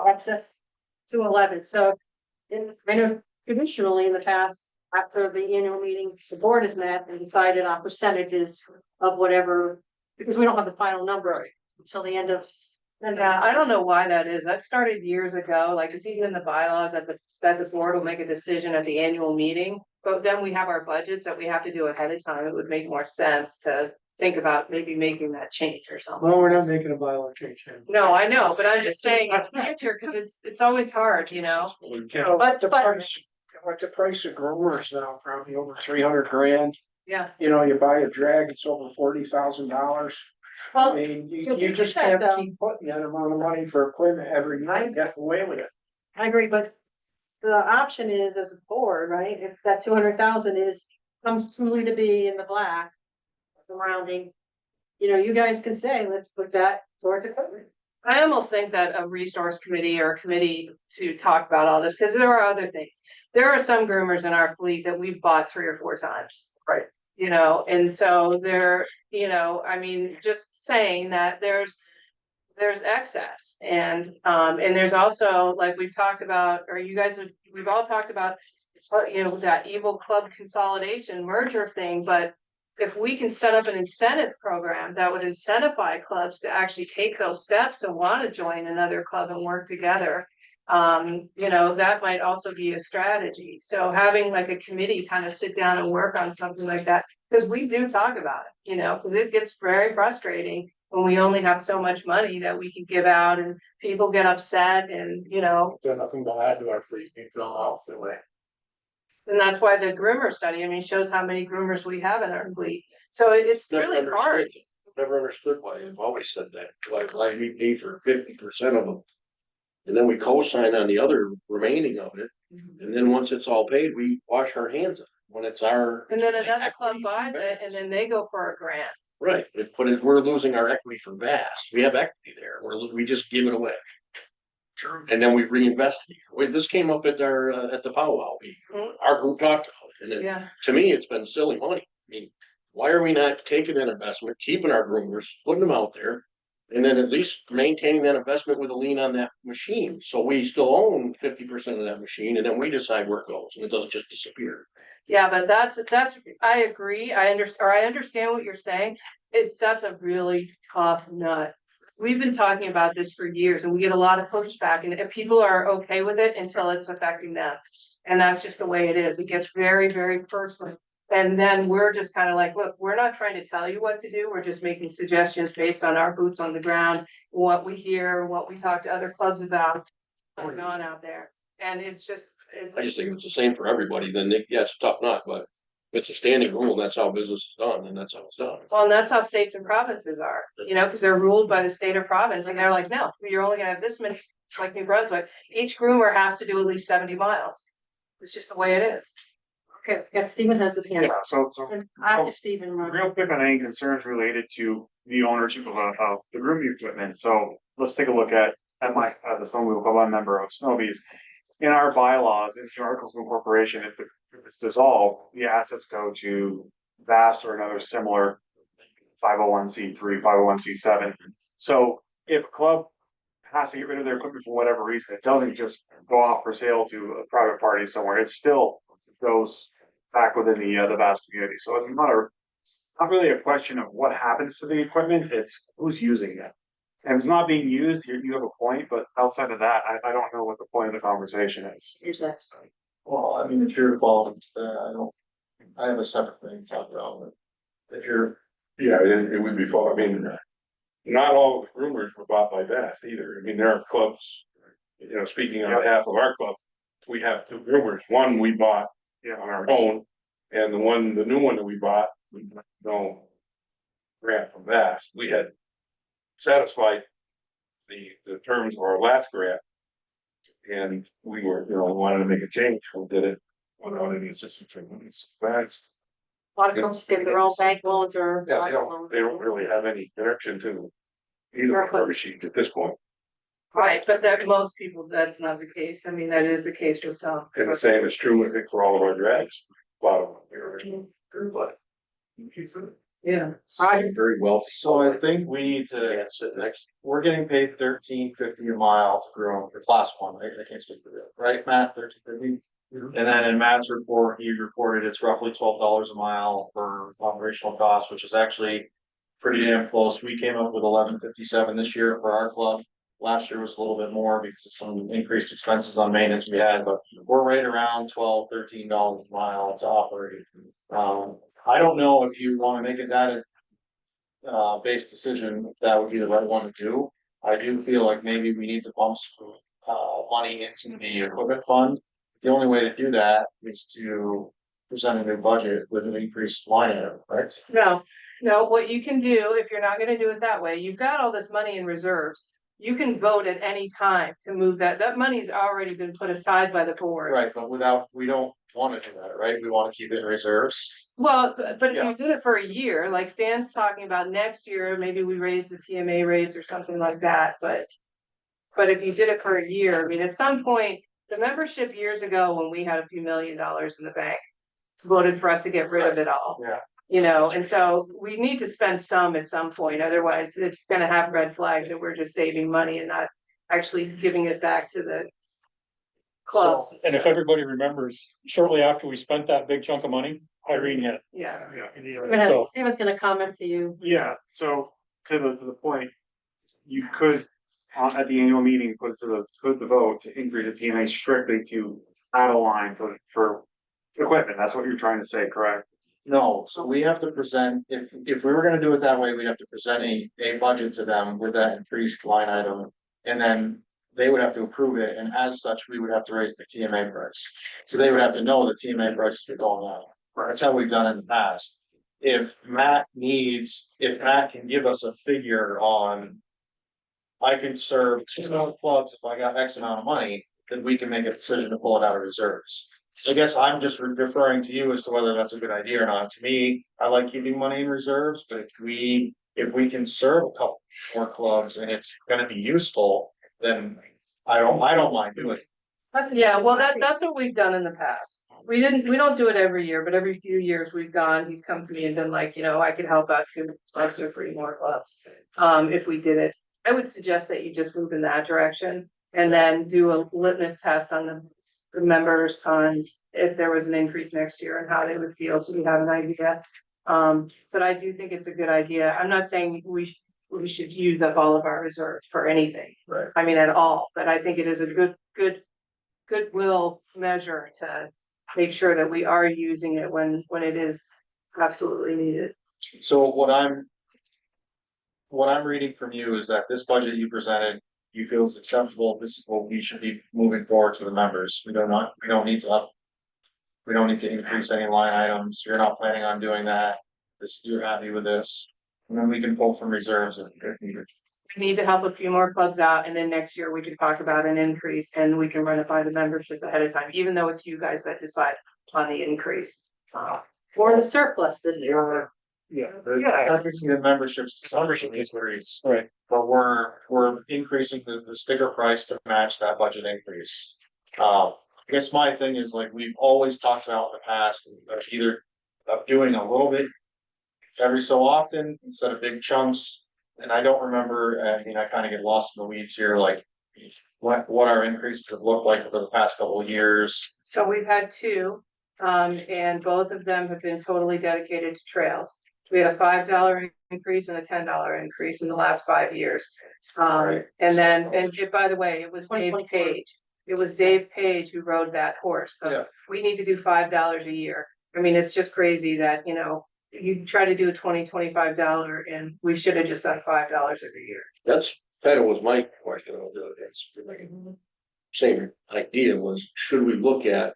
excess 211, so I know traditionally in the past, after the annual meeting, the board has met and decided on percentages of whatever, because we don't have the final number until the end of. Yeah, I don't know why that is. That started years ago, like it's even in the bylaws that the board will make a decision at the annual meeting. But then we have our budgets that we have to do ahead of time. It would make more sense to think about maybe making that change or something. Well, we're not making a bylaw change. No, I know, but I'm just saying, because it's always hard, But the price of groomers now, probably over 300 grand. Yeah. You buy a drag, it's over $40,000. I Well, mean, so you just we said, can't keep putting that amount of money for equipment every year and get away with it. I agree, but the option is as a board, right? If that 200,000 comes truly to be in the black, the rounding, you guys can say, let's put that towards equipment. I almost think that a resource committee or a committee to talk about all this, because there are other things. There are some groomers in our fleet that we've bought 3 or 4 times. Right. And so I mean, just saying that there's excess and there's also, like we've talked about, or we've all talked about, that evil club consolidation merger thing, but if we can set up an incentive program that would incentivize clubs to actually take those steps and want to join another club and work together, that might also be a strategy. So having like a committee kind of sit down and work on something like that, because we do talk about it, because it gets very frustrating when we only have so much money that we can give out and people get upset and, There's nothing to add to our fleet, we feel the opposite way. and that's why the groomer study, shows how many groomers we have in our fleet. So it's really hard. Never understood why I've always said that, why we pay for 50% of them. And then we co-sign on the other remaining of it, and then once it's all paid, we wash our hands of it when it's our. And then another club buys it and then they go for a grant. Right, we're losing our equity for vast, we have equity there, we just give it away. Sure. And then we reinvest it. Wait, this came up at the powwow, our group talked about it, and then, Yeah. to me, it's been silly money. Why are we not taking that investment, keeping our groomers, putting them out there? And then at least maintaining that investment with a lien on that machine, so we still own 50% of that machine, and then we decide where it goes, and it doesn't just disappear. Yeah, but that's, I agree, I understand what you're saying, that's a really tough nut. we've been talking about this for years and we get a lot of pushback and if people are okay with it until it's affecting them. And that's just the way it is. It gets very, very personal. And then we're just kind of like, look, we're not trying to tell you what to do. We're just making suggestions based on our boots on the ground, what we hear, what we talk to other clubs about, what's going on out there. And it's just. I just think if it's the same for everybody, then yeah, it's a tough nut, but it's a standing rule, and that's how business is done, and that's how it's done. Well, and that's how states and provinces are, you know, because they're ruled by the state or province, and they're like, no, you're only gonna have this many, like New Brunswick, each groomer has to do at least 70 miles. It's just the way it is. Okay, yeah, Stephen has his hand Yeah, up. so And after Stephen, real quick on any concerns related to the ownership of the grooming equipment. So let's take a look at the snowmobile club, I'm a member of Snowbees. In our bylaws, in the articles of incorporation, if it's dissolved, the assets go to VAST or another similar 501c3, 501c7. So if a club has to get rid of their equipment for whatever reason, it doesn't just go off for sale to a private party somewhere. It still goes back within the VAST community. So it's not really a question of what happens to the equipment, it's who's using it. And if it's not being used, you have a point, but outside of that, I don't know what the point of the conversation is. here's that. Well, I mean, if you're involved, I have a separate thing to talk about, but if you're, Yeah, it would be fun. I mean, not all of the groomers were bought by Vast either. I mean, there are clubs, you know, speaking on behalf of our club, we have two groomers. One we bought on our own, and the new one that we bought, we got no grant from Vast. We had satisfied the terms of our last grant. And we were, you know, wanted to make a change. We did it without any assistance from Vast. A lot of clubs get their own bank loans or. Yeah, they don't really have any connection to either of our machines at this point. Right, but that most people, that's not the case. I mean, that is the case with some. And the same is true, I think, for all of our drags. Bottom here. But Yeah. Very well. so I think we need to, Sit next. we're getting paid $13.50 a mile to groom for class one, right? I can't speak for that, right, Matt, $13.50? And then in Matt's report, he reported it's roughly $12 a mile for operational costs, which is actually pretty damn close. We came up with $11.57 this year for our club. Last year was a little bit more because of some increased expenses on maintenance we had, but we're right around $12, $13 a mile to operate. I don't know if you want to make it that based decision, if that would be the right one to do. I do feel like maybe we need to bump some money into the equipment fund. The only way to do that is to present a new budget with an increased line item, right? No, what you can do, if you're not gonna do it that way, you've got all this money in reserves. You can vote at any time to move that money's already been put aside by the board. Right, but we don't want to do that, right? We want to keep it in reserves. Well, but if Yeah. you did it for a year, like Stan's talking about next year, maybe we raise the TMA rates or something like that, but. But if you did it for a year, I mean, at some point, the membership years ago, when we had a few $1 million in the bank. Voted for us to get rid of it all. Yeah. You know, and so we need to spend some at some point, otherwise it's gonna have red flags that we're just saving money and not actually giving it back to the. Clubs. And if everybody remembers, shortly after we spent that big chunk of money, Irene hit. Yeah. So- Stephen's gonna comment to you. Yeah, so to the point, you could, at the annual meeting, put the vote to increase the TMA strictly to add a line for equipment. That's what you're trying to say, correct? No, so we have to present, if we were gonna do it that way, we'd have to present a budget to them with that increased line item. And then they would have to approve it, and as such, we would have to raise the TMA price. So they would have to know the TMA prices are going up. That's how we've done in the past. If Matt can give us a figure on. I can serve 2 clubs if I got X amount of money, then we can make a decision to pull it out of reserves. I guess I'm just referring to you as to whether that's a good idea or not. To me, I like keeping money in reserves, but if we can serve a couple more clubs and it's gonna be useful, then I don't mind doing it. Yeah, well, that's what we've done in the past. We don't do it every year, but every few years we've gone, he's come to me and been like, you know, I could help out 2 clubs or 3 more clubs. If we did it, I would suggest that you just move in that direction and then do a litmus test on the members on if there was an increase next year and how they would feel, so we have an idea. But I do think it's a good idea. I'm not saying we should use up all of our reserves for anything. Right. I mean, at all, but I think it is a goodwill measure to make sure that we are using it when it is absolutely needed. So what I'm reading from you is that this budget you presented, you feel is acceptable. This is what we should be moving forward to the members. We don't need to increase any line items. You're not planning on doing that. You're happy with this. And then we can pull from reserves if needed. We need to help a few more clubs out, and then next year we can talk about an increase, and we can run it by the membership ahead of time, even though it's you guys that decide on the increase. Or the surplus this year. Yeah. Technically, the membership increase, Right. but we're increasing the sticker price to match that budget increase. I guess my thing is like, we've always talked about in the past, either of doing a little bit every so often instead of big chunks. And I don't remember, I mean, I kind of get lost in the weeds here, like what our increases have looked like over the past couple of years. So we've had two, and both of them have been totally dedicated to trails. We had a $5 increase and a $10 increase in the last 5 years. Right. And then, by the way, it was Dave 2024. Page. It was Dave Page who rode that horse. So Yeah. we need to do $5 a year. I mean, it's just crazy that, you try to do a $25, and we should have just done $5 every year. That's kind of was my question. I'll do it. Same idea was, should we look at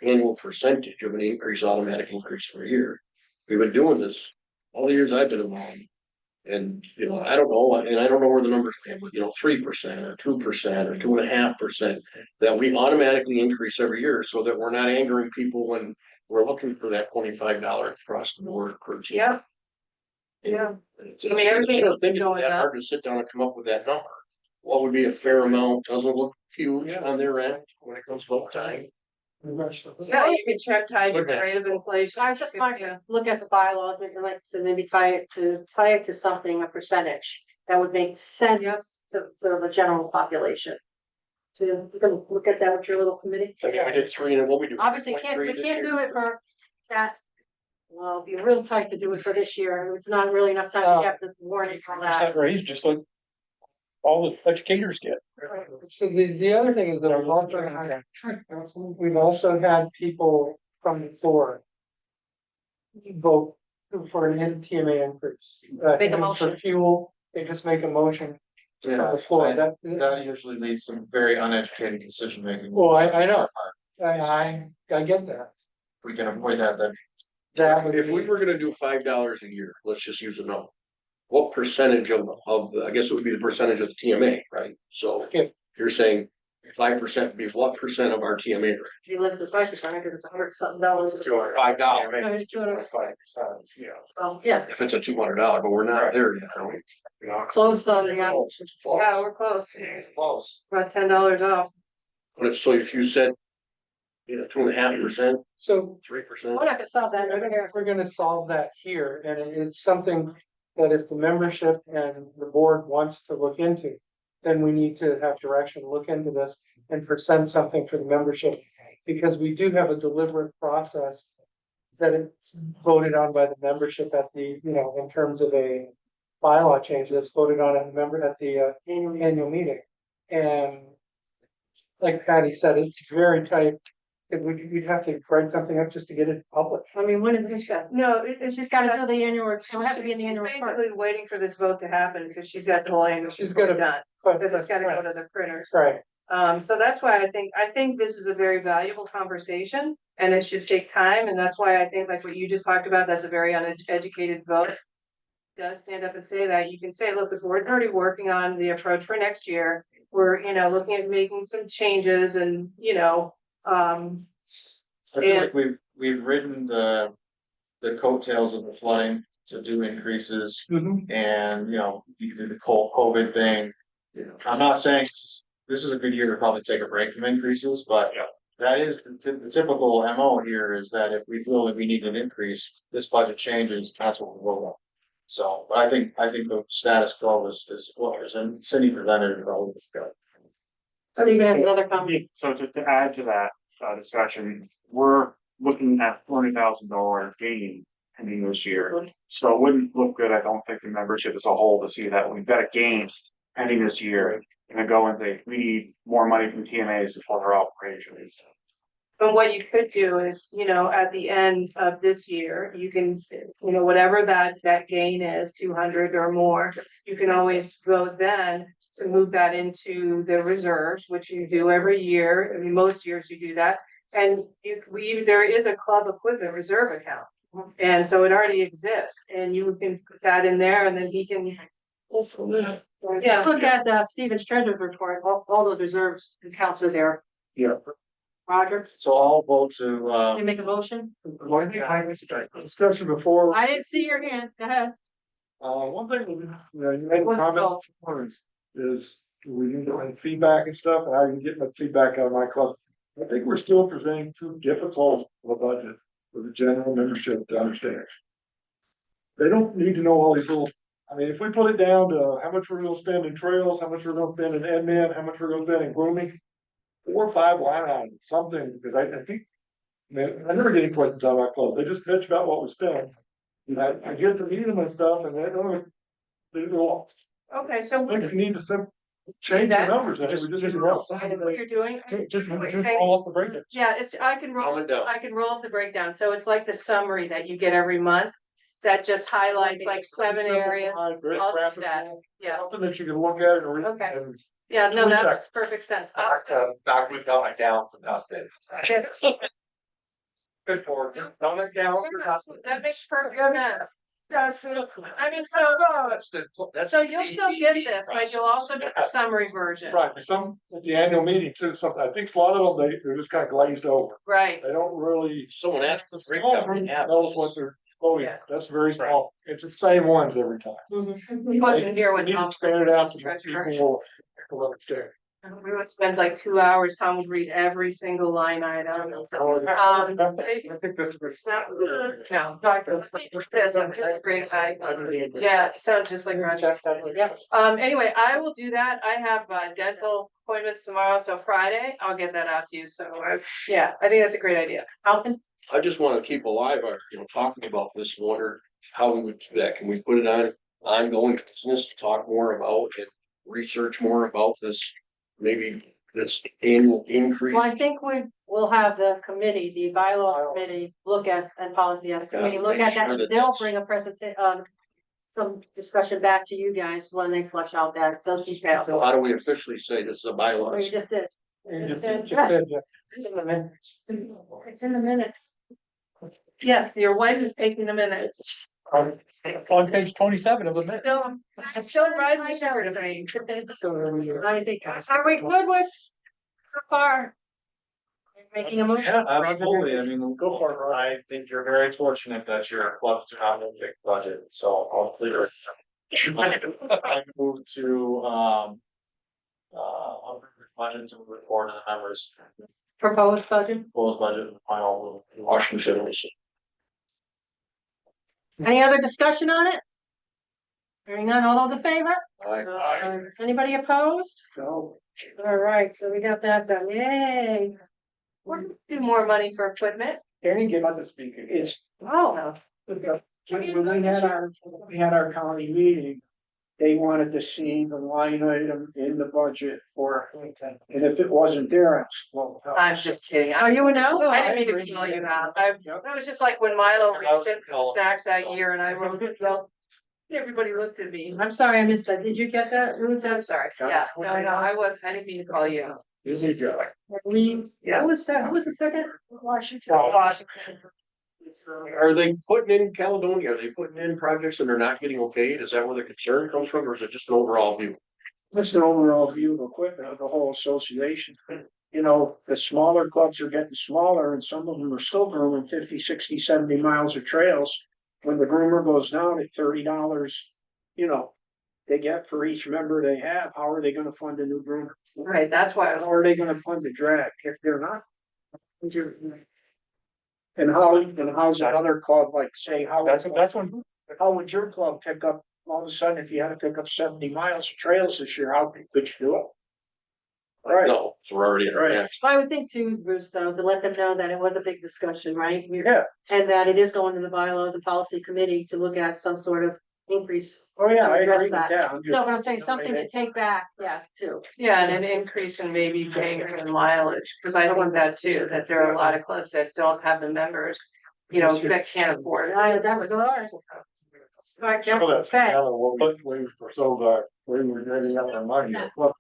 annual percentage of an increase, automatic increase per year? We've been doing this all the years I've been involved. And, I don't know, and I don't know where the numbers came, but 3% or 2% or 2.5%. That we automatically increase every year so that we're not angering people when we're looking for that $25 across the board per team. Yeah. Yeah. It's- I mean, everything I don't else think is it's going that up. hard to sit down and come up with that number. What would be a fair amount? Doesn't look huge on their end when it comes to vote time. Yeah, you can check tied to the rate of inflation. I was just going to look at the bylaws, maybe like, so maybe tie it to something, a percentage, that would make Yep. sense to the general population. So you can look at that with your little committee. I mean, we did 3 and what we do. Obviously, 3.3 we this can't year. do it for that. Well, it'd be real tight to do it for this year. It's not really enough time to have the warnings on that. Percent raise, just like all the educators get. So the other thing is that we've also had people from the floor vote for an NTMA increase. Make a For motion. fuel, they just make a motion on Yeah, the floor. that usually leads to very uneducated decision making. Well, I know. I get that. We can avoid that, then. That would If we be- were gonna do $5 a year, let's just use a number. What percentage of, I guess it would be the percentage of the TMA, right? So Yeah. you're saying 5% would be what percent of our TMA rate? He lives at 5%, because it's $100-something. $5. It's 200. Yeah. Well, yeah, If it's a $200, but we're not there yet, are we? close on the, Yeah, we're close. It's close. About $10 off. But so if you said, 2.5%, So 3%. we're not gonna solve that over here. we're gonna solve that here, and it's something that if the membership and the board wants to look into, then we need to have direction, look into this and present something for the membership. Because we do have a deliberate process that it's voted on by the membership at the, in terms of a bylaw change that's voted on at the annual meeting. And like Patty said, it's very tight. We'd have to write something up just to get it published. I mean, when is this? No, it's She's gotta do the annual, it'll have to be in the annual report. basically waiting for this vote to happen because she's got the whole annual. She's gotta- report done, But because it's gotta go to the printers. Right. So that's why I think this is a very valuable conversation and it should take time. And that's why I think like what you just talked about, that's a very uneducated vote. Does stand up and say that. You can say, look, the board's already working on the approach for next year. We're, looking at making some changes and, I feel like we've ridden the coattails of the flooding to do increases and, you did the whole COVID thing. I'm not saying this is a good year to probably take a break from increases, but that is the typical MO here is that if we feel that we need an increase, this budget changes, that's what we'll vote on. So, but I think the status quo is what is, and Cindy presented it all this good. Stephen has another comment. So to add to that, discussion, we're looking at $20,000 gain ending this year. So it wouldn't look good, I don't think, the membership as a whole to see that we've got a gain ending this year. And then go and think, we need more money from TMA to support our operations. But what you could do is, at the end of this year, you can, whatever that gain is, 200 or more, you can always vote then to move that into the reserves, which you do every year. I mean, most years you do that. And there is a club equipment reserve account. And so it already exists and you can put that in there and then he can. Yeah, look at Stephen's treasurer's report, all those reserves and accounts are there. Yeah. Roger, So I'll vote to, can you make a motion? Discussion before, I didn't see your hand, go ahead. one thing, you made a What's comment called? is we need to have feedback and stuff, and I can get my feedback out of my club. I think we're still presenting too difficult of a budget for the general membership to understand. They don't need to know all these little, I mean, if we put it down to how much we're gonna spend in trails, how much we're gonna spend in admin, how much we're gonna spend in grooming. 4 or 5 line items, something, because I think, man, I never get any questions out of our club, they just bitch about what we spend. And I get to meet them and stuff, and they go, Okay, so I think we need to change the numbers, and we just roll. what you're doing. Just roll up the breakdown. Yeah, I can roll up the breakdown. So it's like the summary that you get every month. That just highlights like 7 areas. I'll do that. Yeah. Something that you can look at and read. Okay. and- Yeah, no, 20 that seconds. makes perfect sense. backward down my down from Dustin. Good for down it down. That makes perfect sense. I mean, so you'll still get this, but you'll also get the summary version. Right, but some, at the annual meeting too, I think a lot of them, they're just kind of glazed over, Right. they don't really. Someone asked The the small breakdown. group they have knows this. what they're, oh yeah, Yeah. that's very small, it's the same ones every time. He wasn't here when We need to Tom. expand it out to was make treasurer. people understand. We would spend like 2 hours, Tom would read every single line item. I think that's. No, Yes, I'm just a great guy. Yeah, sounds just like Roger. Yeah. Anyway, I will do that. I have dental appointments tomorrow, so Friday, I'll get that out to you. So, yeah, I think that's a great idea. Alvin, I just wanna keep alive, talking about this, wonder how we would do that. Can we put it on ongoing business to talk more about and research more about this? Maybe this annual increase. well, I think we will have the committee, the bylaws committee, look at, and policy committee, look make at that, sure and that they'll that's- bring a some discussion back to you guys when they flush out those details. So how do we officially say this is a Or bylaws? you just did. Just said- said, yeah. It's in the minutes. Yes, your wife is taking the minutes. On page 27 of the minute. Still riding the sugar train. I think, are we good with so far? Making a motion? Yeah, absolutely, I mean, go for it, I think you're very fortunate that your clubs do not have a big budget, so I'll clear. I move to, budget to report to the members, Proposed budget? proposed budget, final. Washington was. Any other discussion on it? Hearing none, all those in favor? Aye. Anybody opposed? No. All right, so we got that done, yay. We're gonna do more money for equipment. Danny gave us a speaker. It's, Oh, when we had our county meeting, they wanted to see the line item in the budget for, and if it wasn't there, it's, well. I'm just kidding. are you a no? I didn't mean to call you out. It was just like when Milo reached in for the snacks that year and I wrote, well, everybody looked at me. I'm sorry, I missed that. Did you get that, Ruth? I'm sorry. Yeah, no, I wasn't. I didn't mean to call you out. Who was that? Who was the second? Washington. Washington. Are they putting in Caledonia? Are they putting in projects and they're not getting okayed? Is that where the concern comes from, or is it just an overall view? Just an overall view of equipment of the whole association. You know, the smaller clubs are getting smaller and some of them are still grooming 50, 60, 70 miles of trails. When the groomer goes down at $30, they get for each member they have, how are they gonna fund a new groomer? Right, that's why I was. How are they gonna fund the drag if they're not? And how's another club like, say, how would your club pick up, all of a sudden, if you had to pick up 70 miles of trails this year, how could you do it? Right. No, so we're already in our Right. next. I would think too, Bruce, though, to let them know that it was a big discussion, right? Yeah. And that it is going to the bylaw, the policy committee to look at some sort of increase. Oh, yeah, To I address agree with that. that. I'm just. No, but I'm saying something to take back, yeah, too. Yeah, and an increase in maybe paying and mileage, because I think that too, that there are a lot of clubs that don't have the members, you know, that can't afford it. That's ours. Right, So that's okay. kind of what we were told, we were getting up our money. Look,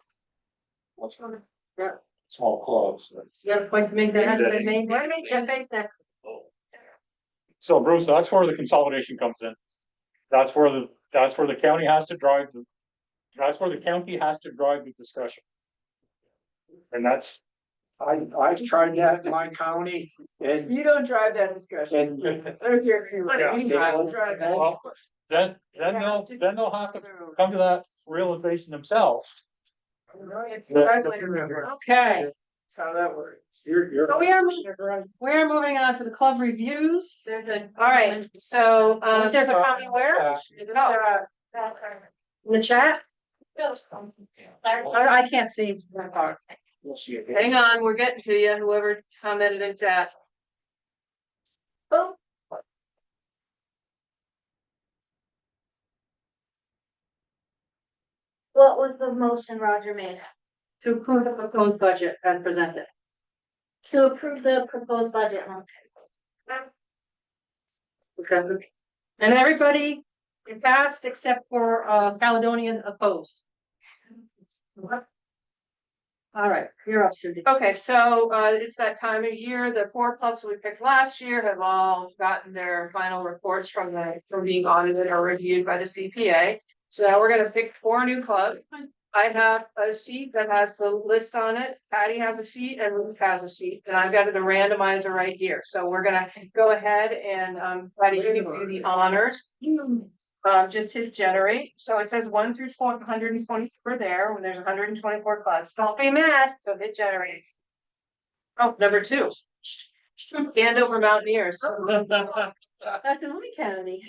Yeah. small clubs. You got a point to make that has been made. Wait a minute, Jeff face next. So Bruce, that's where the consolidation comes in. That's where the county has to drive that's where the county has to drive the discussion. And that's, I've tried that in my county and, You don't drive that discussion. and. well, then they'll have to come to that realization themselves. Okay, That's how that works. You're. so we are moving on to the club reviews. There's a. All right, so, There's a comment where? In the chat? I can't see. hang on, we're getting to you, whoever commented in chat. What was the motion Roger made? To approve the proposed budget as presented. To approve the proposed budget. Okay. And everybody passed except for Caledonian opposed. All right, you're up, Susie. Okay, so it's that time of year, the 4 clubs we picked last year have all gotten their final reports from being audited or reviewed by the CPA. So now we're gonna pick 4 new clubs. I have a sheet that has the list on it, Patty has a sheet and Ruth has a sheet, and I've got the randomizer right here. So we're gonna go ahead and Patty, you can do the honors. Just hit generate, so it says 1 through 124 there, when there's 124 clubs, don't be mad, so hit generate. Oh, number 2. Andover Mountaineers. That's in Lee County.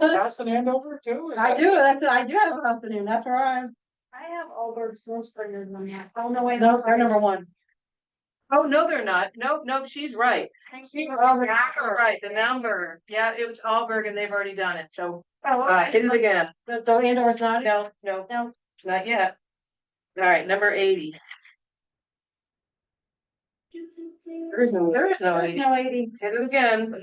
House in Andover too? I do have a house in here, that's where I'm. I have Allberg Snow Springers on that. Oh, no, wait. No, they're number 1. Oh, no, they're not, nope, she's right. She's right, the number, yeah, it was Allberg and they've already done it, so, hit it again. So Andover's not? No, not yet. All right, number 80. There is no There's 80. no 80. Hit it again.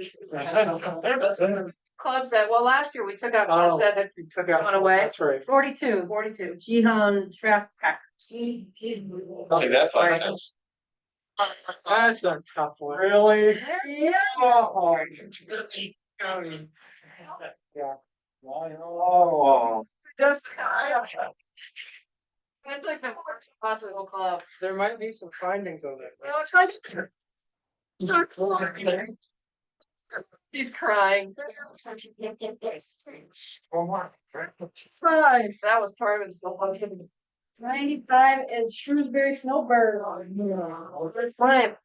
Clubs that, well, last year we took out clubs that had Took out. gone away. That's right. 42. 42. Jihan Track Packers. Say that 5 times. That's a tough one. Really? Yeah. Oh. Just, it's like the worst possible club. There might be some findings on it. No, it's like. He's crying. 5, that was part of his. 95 is Shrewsbury Snowbird. That's fine.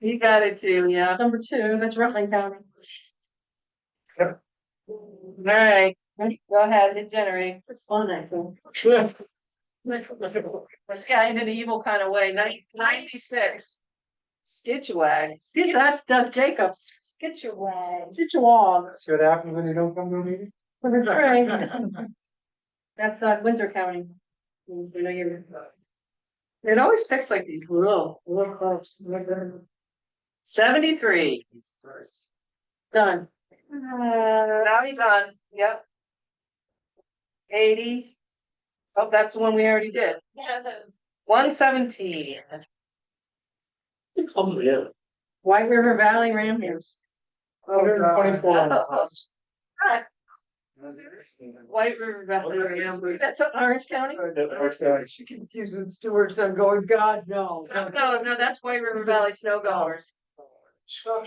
You got it too, yeah. Number 2, that's Rutland County. All right, go ahead, hit generate. It's fun, I think. Yeah, in an evil kind of way, 96. Skitchwag. That's Doug Jacobs. Skitchaway. Skitchawag. See what happens when you don't come to a meeting? That's Windsor County. You know, you're. It always picks like these little clubs. 73. Done. Now you're done, yep. 80. Oh, that's the one we already did. 117. White River Valley Ramblers. 124 on the house. White River Valley Ramblers. That's Orange County? She confusing stewards, I'm going, God, no. No, that's White River Valley Snow Goers. I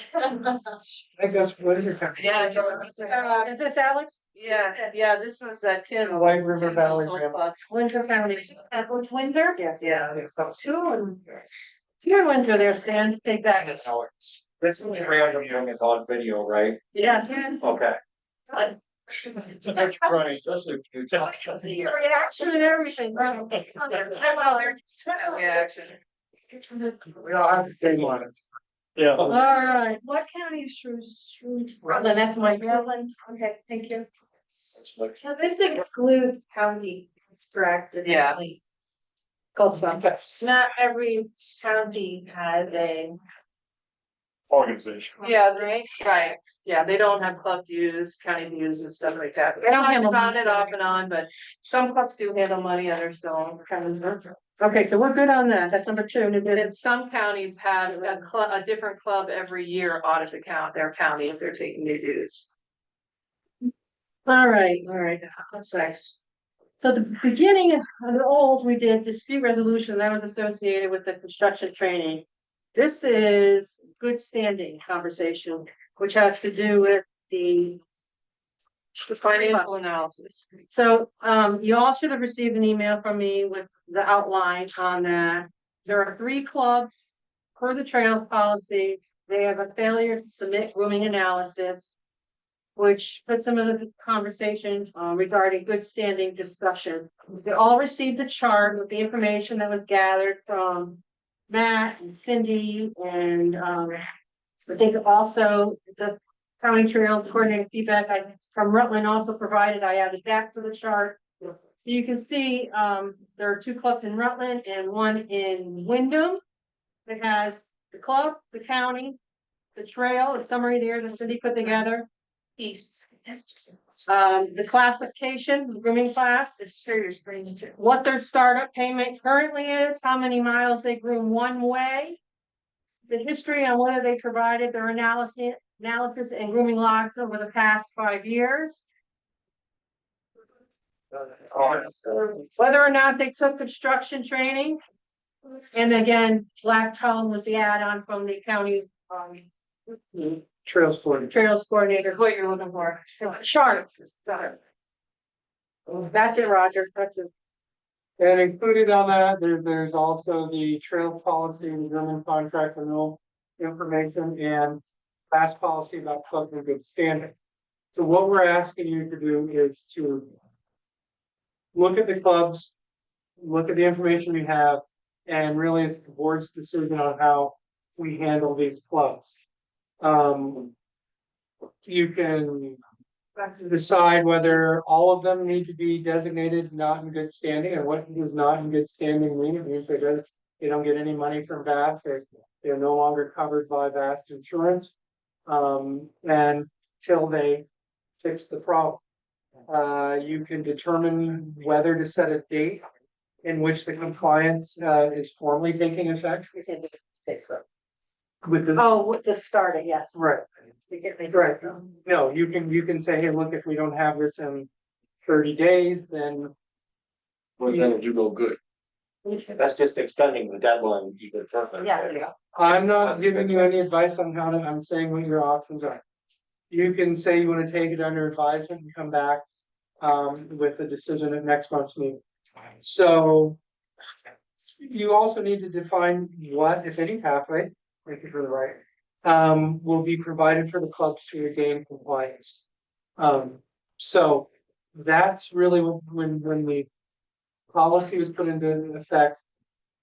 think that's what you're. Yeah. Is this Alex? Yeah, this was Tim. White River Valley Tim's old Ramblers. club. Windsor County. Which Windsor? Yes. Yeah. Two in Windsor there, Stan, take that. This is random thing is on video, right? Yes. Okay. That's right, especially if you tell. Your reaction and everything. Reaction. We all have the same ones. Yeah. All right, what county is Shrewsbury? Rutland, that's my. Rutland, okay, thank you. Now, this excludes county, it's correct? Yeah. Not every county has a. Organization. Yeah, right, yeah, they don't have club dues, county dues and stuff like that. We don't talked handle about money. it off and on, but some clubs do handle money, others don't. Okay, so we're good on that. That's number 2. And then some counties have a different club every year audit their county if they're taking their dues. All right. That's nice. So the beginning of the old, we did dispute resolution that was associated with the construction training. This is good standing conversation, which has to do with the Financial analysis. So, you all should have received an email from me with the outline on that. There are 3 clubs per the trail policy. They have a failure to submit grooming analysis, which puts them in the conversation regarding good standing discussion. They all received the chart with the information that was gathered from Matt and Cindy and I think also the county trails coordinating feedback from Rutland also provided. I added that to the chart. So you can see there are 2 clubs in Rutland and 1 in Wyndham. It has the club, the county, the trail, a summary there that Cindy put together. East. The classification, the grooming class, what their startup payment currently is, how many miles they groom one way. The history on whether they provided their analysis and grooming logs over the past 5 years. Whether or not they took construction training. And again, last column was the add-on from the county Trails for. trails coordinator. What you're looking for. Chart. That's it, Roger. That's it. And included on that, there's also the trails policy and German contract renewal information and last policy about club and good standing. So what we're asking you to do is to look at the clubs, look at the information we have, and really it's the board's decision on how we handle these clubs. You can decide whether all of them need to be designated not in good standing, and what does not in good standing mean? It means they don't get any money from VAST, they're no longer covered by VAST insurance. And till they fix the problem. You can determine whether to set a date in which the compliance is formally taking effect. With the, Oh, with the starter, yes. right. Right, no, you can say, hey, look, if we don't have this in 30 days, then. But that'll do no good. That's just extending the deadline even further. Yeah. I'm not giving you any advice on how to, I'm saying what your options are. You can say you wanna take it under advisement and come back with a decision at next month's meeting. So. You also need to define what, if any, pathway, thank you for the right, will be provided for the clubs to regain compliance. So that's really when the policy was put into effect.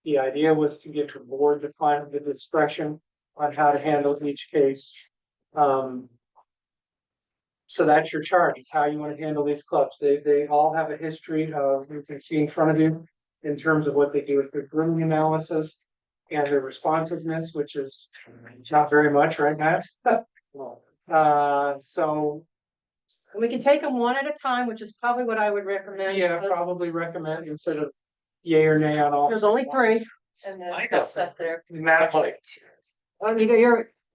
The idea was to give the board the discretion on how to handle each case. So that's your chart, it's how you want to handle these clubs. They all have a history of, you can see in front of you, in terms of what they do with their grooming analysis and their responsiveness, which is not very much, right, Matt? So We can take them one at a time, which is probably what I would recommend. yeah, probably recommend instead of yay or nay on all. There's only 3. And then that's up there. Matt, Oh,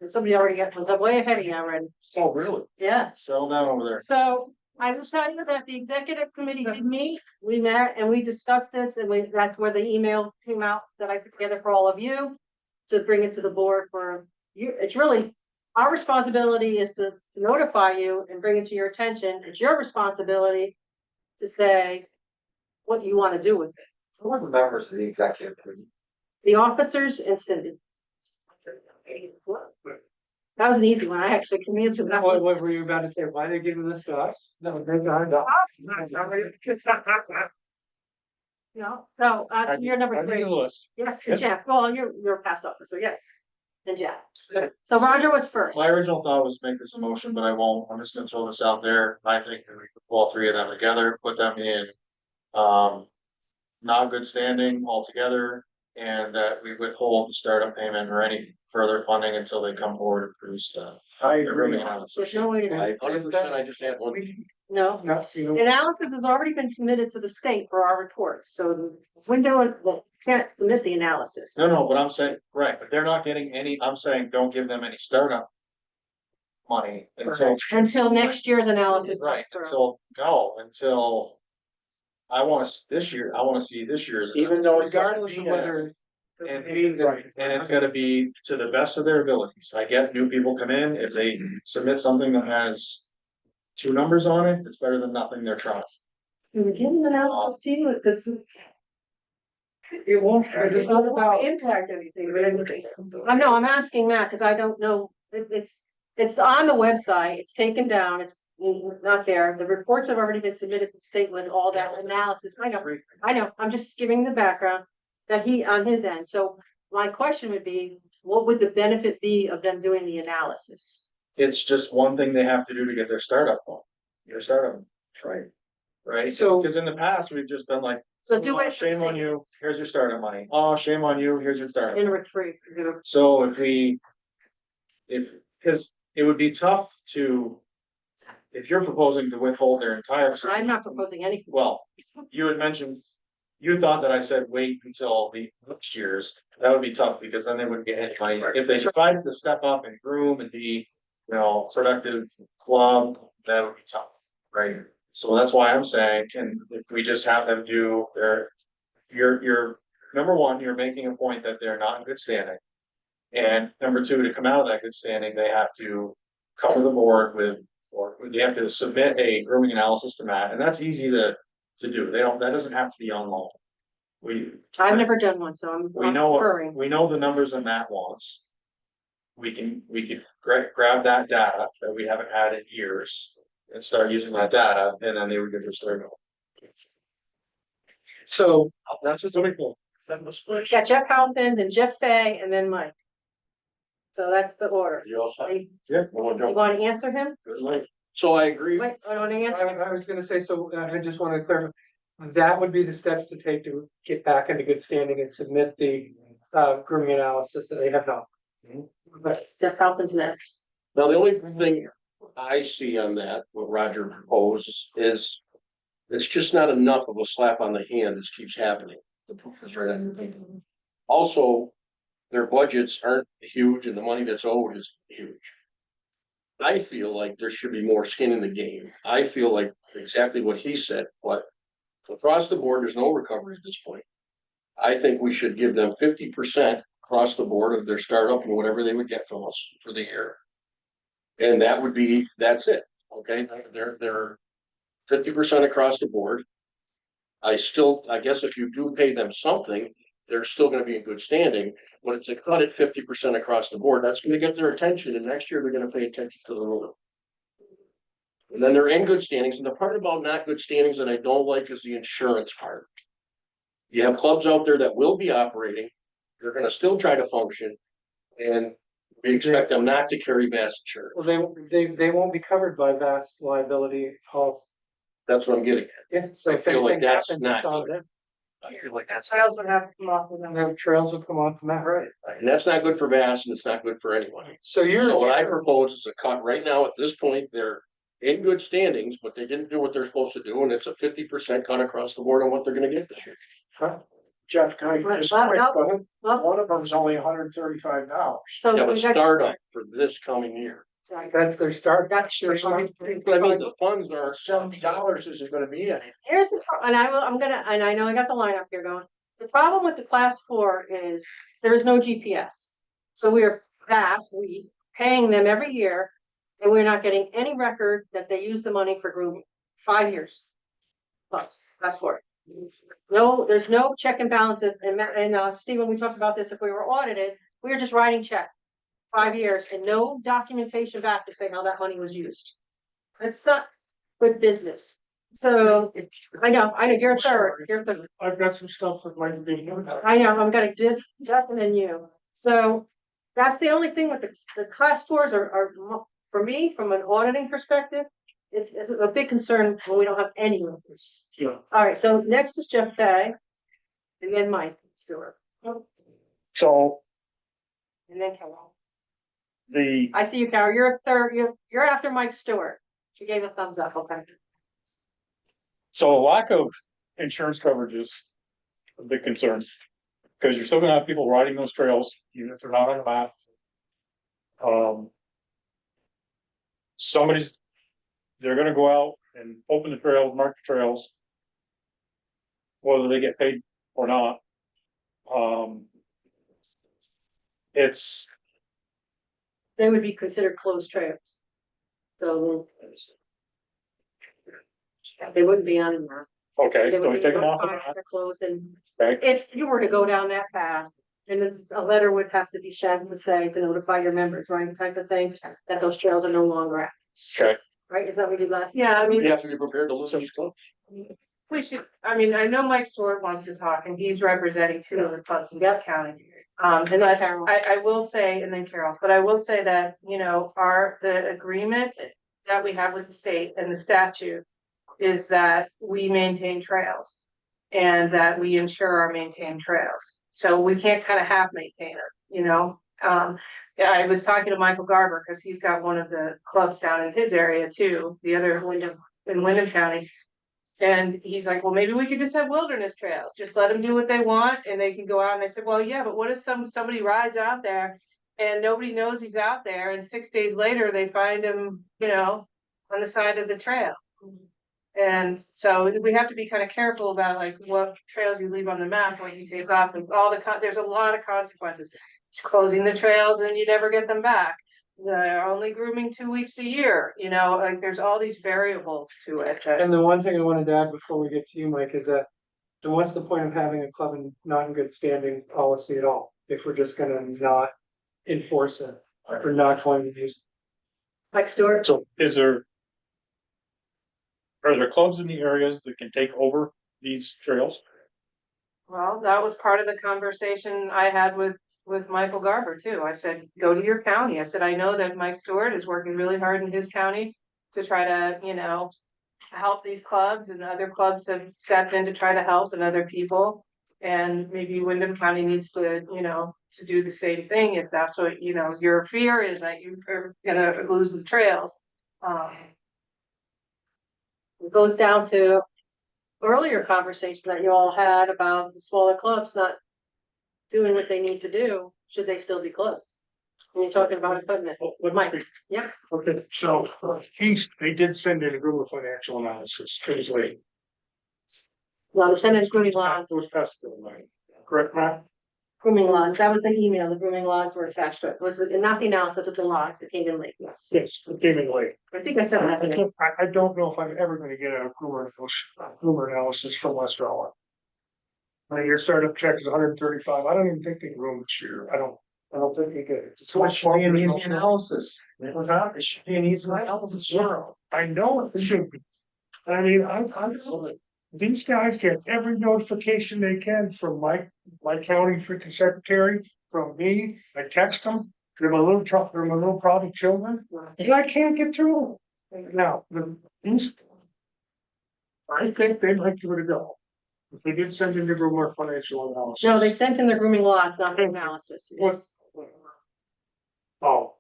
somebody already was way ahead of you already. Oh, really? Yeah. Settle down over there. So I will tell you that the executive committee did meet, we met and we discussed this and that's where the email came out that I put together for all of you. To bring it to the board for you, it's really, our responsibility is to notify you and bring it to your attention. It's your responsibility to say what you want to do with it. Who are the members of the executive committee? The officers and Cindy. That was an easy one. I actually can answer that What, one. what were you about to say? Why are they giving this to us? No, they're not. No, no, you're number I need three. a list. Yes, Yep. and Jeff. Well, you're past officer, yes. And Jeff. So Roger was first. My original thought was make this a motion, but I won't. I'm just gonna throw this out there. I think that we could pull all three of them together, put them in, not good standing altogether, and that we withhold the startup payment or any further funding until they come forward and produce I the rooming analysis. There's no way to, 100%, I just had one. no. No, you The know, analysis has already been submitted to the state for our reports, so the window, well, can't submit the analysis. No, but I'm saying, right, but they're not getting any, I'm saying, don't give them any startup money until. Until next year's analysis Right, comes through. until. I wanna, this year, I wanna see this year's. Even though it's regardless of whether. And- Right. And it's gotta be to the best of their abilities. I get new people come in, if they submit something that has two numbers on it, it's better than nothing, they're trying. Can we give an analysis to you? Because It won't, it's not about. impact anything, I know, I'm asking Matt, because I don't know, it's on the website, it's taken down, it's not there. The reports have already been submitted to the state with all that analysis. I know, I'm just giving the background that he, on his end. So my question would be, what would the benefit be of them doing the analysis? It's just one thing they have to do to get their startup on, your startup, right? Right, So- because in the past, we've just been like, So do "Oh, it. shame on you, here's your startup money, oh, shame on you, here's your startup. In retreat. So because it would be tough to, if you're proposing to withhold their entire. I'm not proposing anything. Well, you had mentioned, you thought that I said wait until the next year's, that would be tough because then they wouldn't get any money. If they decided to step up and groom and be, productive club, that would be tough, right? So that's why I'm saying, and if we just have them do you're, number one, you're making a point that they're not in good standing. And number two, to come out of that good standing, they have to cover the board with, or they have to submit a grooming analysis to Matt, and that's easy to do. That doesn't have to be on law. I've never done one, so I'm referring. We know the numbers that Matt wants. We can grab that data that we haven't had in years and start using that data, and then they would get their story. So, That's just really cool. Send the split. Got Jeff Halpin, then Jeff Fay, and then Mike. So that's the order. You all set? You Yeah. want to answer him? So I agree. Wait, I want to answer him. I was gonna say, so I just want to clarify, that would be the steps to take to get back into good standing and submit the grooming analysis that they have now. But Jeff Halpin's next. Now, the only thing I see on that, what Roger proposes, is it's just not enough of a slap on the hand. This keeps happening. The proof is right on your table. Also, their budgets aren't huge and the money that's owed is huge. I feel like there should be more skin in the game. I feel like exactly what he said, but across the board, there's no recovery at this point. I think we should give them 50% across the board of their startup and whatever they would get from us for the year. And that's it, okay? They're 50% across the board. I guess if you do pay them something, they're still gonna be in good standing, but it's a cut at 50% across the board. That's gonna get their attention, and next year they're gonna pay attention to the road. And then they're in good standings, and the part about not good standings that I don't like is the insurance part. You have clubs out there that will be operating, they're gonna still try to function, and we expect them not to carry vast insurance. Well, they won't be covered by vast liability policy. That's what I'm getting at. Yeah, so I if feel like anything that's happens, not it's on good. them. I feel like that's, Trails would have to come off with And them. the trails will come on from that, right? and that's not good for Bass and it's not good for anyone. So you're. So what I propose is a cut right now. At this point, they're in good standings, but they didn't do what they're supposed to do, and it's a 50% cut across the board on what they're gonna get this year. Jeff, can I just Well, quick, no. go ahead? Well, One of them's only $135. so Yeah, we but got- startup for this coming year. That's their start. That's true. But I mean, the funds are. $70 isn't gonna be anything. Here's the, and I know I got the lineup here going. The problem with the class 4 is there is no GPS. So we are paying them every year, and we're not getting any record that they use the money for grooming. 5 years. Plus, class 4. No, there's no check and balances, and Stephen, we talked about this, if we were audited, we were just writing check. 5 years and no documentation back to say how that money was used. It's not good business. So, I know, you're third, I've got some stuff that might be. I know, I'm gonna document you. So that's the only thing with the class fours for me, from an auditing perspective, is a big concern when we don't have any numbers. Yeah. All right, so next is Jeff Fay, and then Mike Stewart, So and then Carol. the, I see you, Carol. You're third. You're after Mike Stewart. She gave a thumbs up. Okay. so a lack of insurance coverage is a big concern. Because you're still gonna have people riding those trails, even if they're not on the map. They're gonna go out and open the trails, mark the trails. Whether they get paid or not. It's, They would be considered closed trails. So they wouldn't be on there. okay, They so would we be take them off of notified that, they're closed, and okay, if you were to go down that path, and then a letter would have to be sent to say to notify your members, right, type of thing, that those trails are no longer active, okay. right? Is that what you did last? Yeah, I mean, We have to be prepared to lose these clubs. we should, I mean, I know Mike Stewart wants to talk and he's representing two of the clubs in this county. And I will say, and then Carol, but I will say that, you know, the agreement that we have with the state and the statute is that we maintain trails and that we ensure our maintained trails. So we can't kind of half maintain it, you know? Yeah, I was talking to Michael Garber because he's got one of the clubs down in his area too, the other in Wyndham County. And he's like, well, maybe we could just have wilderness trails, just let them do what they want and they can go out. And I said, well, yeah, but what if somebody rides out there and nobody knows he's out there and 6 days later they find him, you know, on the side of the trail. And so we have to be kind of careful about like what trails you leave on the map, what you take off, and there's a lot of consequences. Just closing the trails and you never get them back. They're only grooming 2 weeks a year, you know, like there's all these variables to it. And the one thing I wanted to add before we get to you, Mike, is that, then what's the point of having a club not in good standing policy at all? If we're just gonna not enforce it, we're not going to use. Mike Stewart? So are there clubs in the areas that can take over these trails? Well, that was part of the conversation I had with Michael Garber too. I said, go to your county. I said, I know that Mike Stewart is working really hard in his county to try to, you know, help these clubs, and other clubs have stepped in to try to help, and other people. And maybe Wyndham County needs to, you know, to do the same thing if that's what, you know, your fear is that you're gonna lose the trails. It goes down to earlier conversation that you all had about the smaller clubs not doing what they need to do. Should they still be closed? When you're talking about equipment. Mike, yeah. Okay, so they did send in a Google financial analysis, Kingsley. Well, the sentence grooming lines, It was passed to the line, correct, Matt? grooming lines, that was the email, the grooming lines were attached to it, was it, not the analysis of the logs that came in late, yes. Yes, it came in late. I think I said that. I don't know if I'm ever gonna get a Google analysis from Westerlo. Your startup check is 135. I don't even think they groom this year. I don't think they get it. So it should be an easy analysis. It was out, it should be an easy analysis. I know it should be. I mean, I know it. These guys get every notification they can from my county freaking secretary, from me. I text them, they're my little problem children, and I can't get through them. Now, these, I think they might give it a go. If they did send in the more financial analysis. No, they sent in the grooming logs, not the analysis. What's? Oh.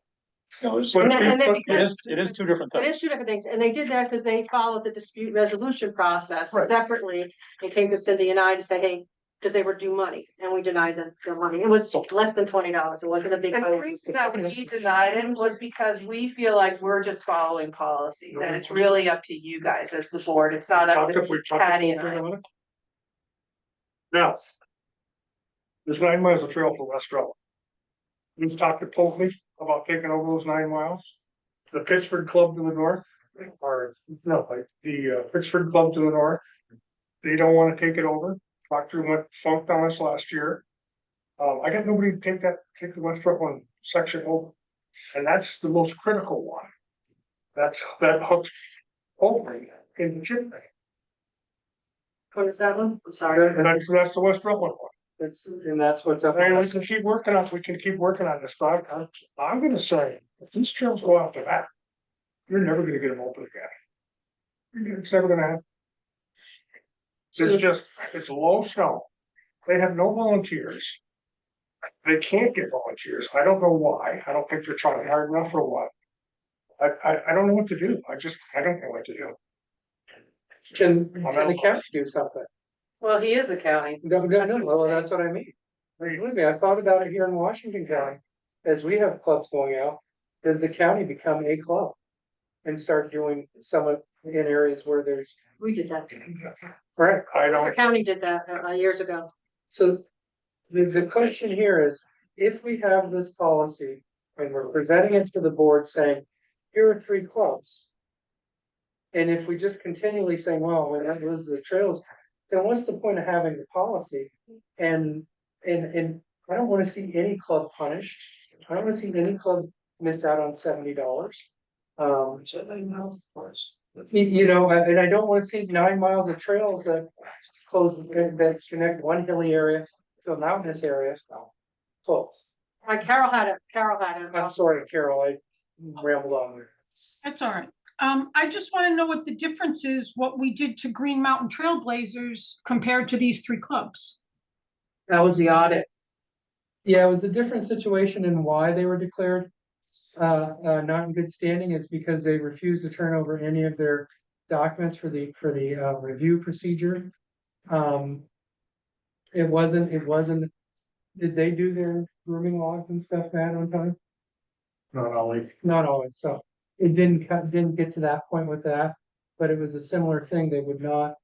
No, it's- And then it because- is two different It things. is two different things, and they did that because they followed the dispute resolution process Right. separately. It came to Cindy and I to say, hey, because they were due money, and we denied them their money. It was less than $20. It wasn't a big. And the reason that we denied it was because we feel like we're just following policy, that it's really up to you guys as the board. It's not up to Patty and I. Now. There's 9 miles of trail for Westerlo. We've talked to Polkney about taking over those 9 miles. The Pittsford Club to the north, or no, like the Pittsford Club to the north. They don't wanna take it over. Proctor went funked on us last year. I got nobody to take the Westerlo one section over. And that's the most critical one. That hooks opening in the chimney. What is that one? I'm sorry. That's the West Rutland one. That's what's up. And we can keep working on this, but I'm gonna say, if these trails go after that, you're never gonna get them open again. It's never gonna happen. It's low snow. They have no volunteers. They can't get volunteers. I don't know why. I don't think they're trying hard enough or what. I don't know what to do. I don't know what to do. Can the county do something? Well, he is the county. No, well, that's what I mean. Believe me, I thought about it here in Washington County, as we have clubs going out, does the county become a club? And start doing some of, in areas where there's. We did that. Right, I The don't, county did that years ago. so the question here is, if we have this policy and we're presenting it to the board saying, here are 3 clubs. And if we just continually say, well, when that was the trails, then what's the point of having the policy? And I don't wanna see any club punished. I don't wanna see any club miss out on $70. You know, and I don't wanna see 9 miles of trails that close, that connect one hilly area to a mountainous area. Close. Carol had it. I'm sorry, Carol, I rambled on there. That's all right. I just want to know what the difference is, what we did to Green Mountain Trailblazers compared to these 3 clubs. That was the audit. Yeah, it was a different situation and why they were declared not in good standing is because they refused to turn over any of their documents for the review procedure. It wasn't, did they do their grooming logs and stuff, Matt, on time? Not always, so it didn't get to that point with that, but it was a similar thing. They would not,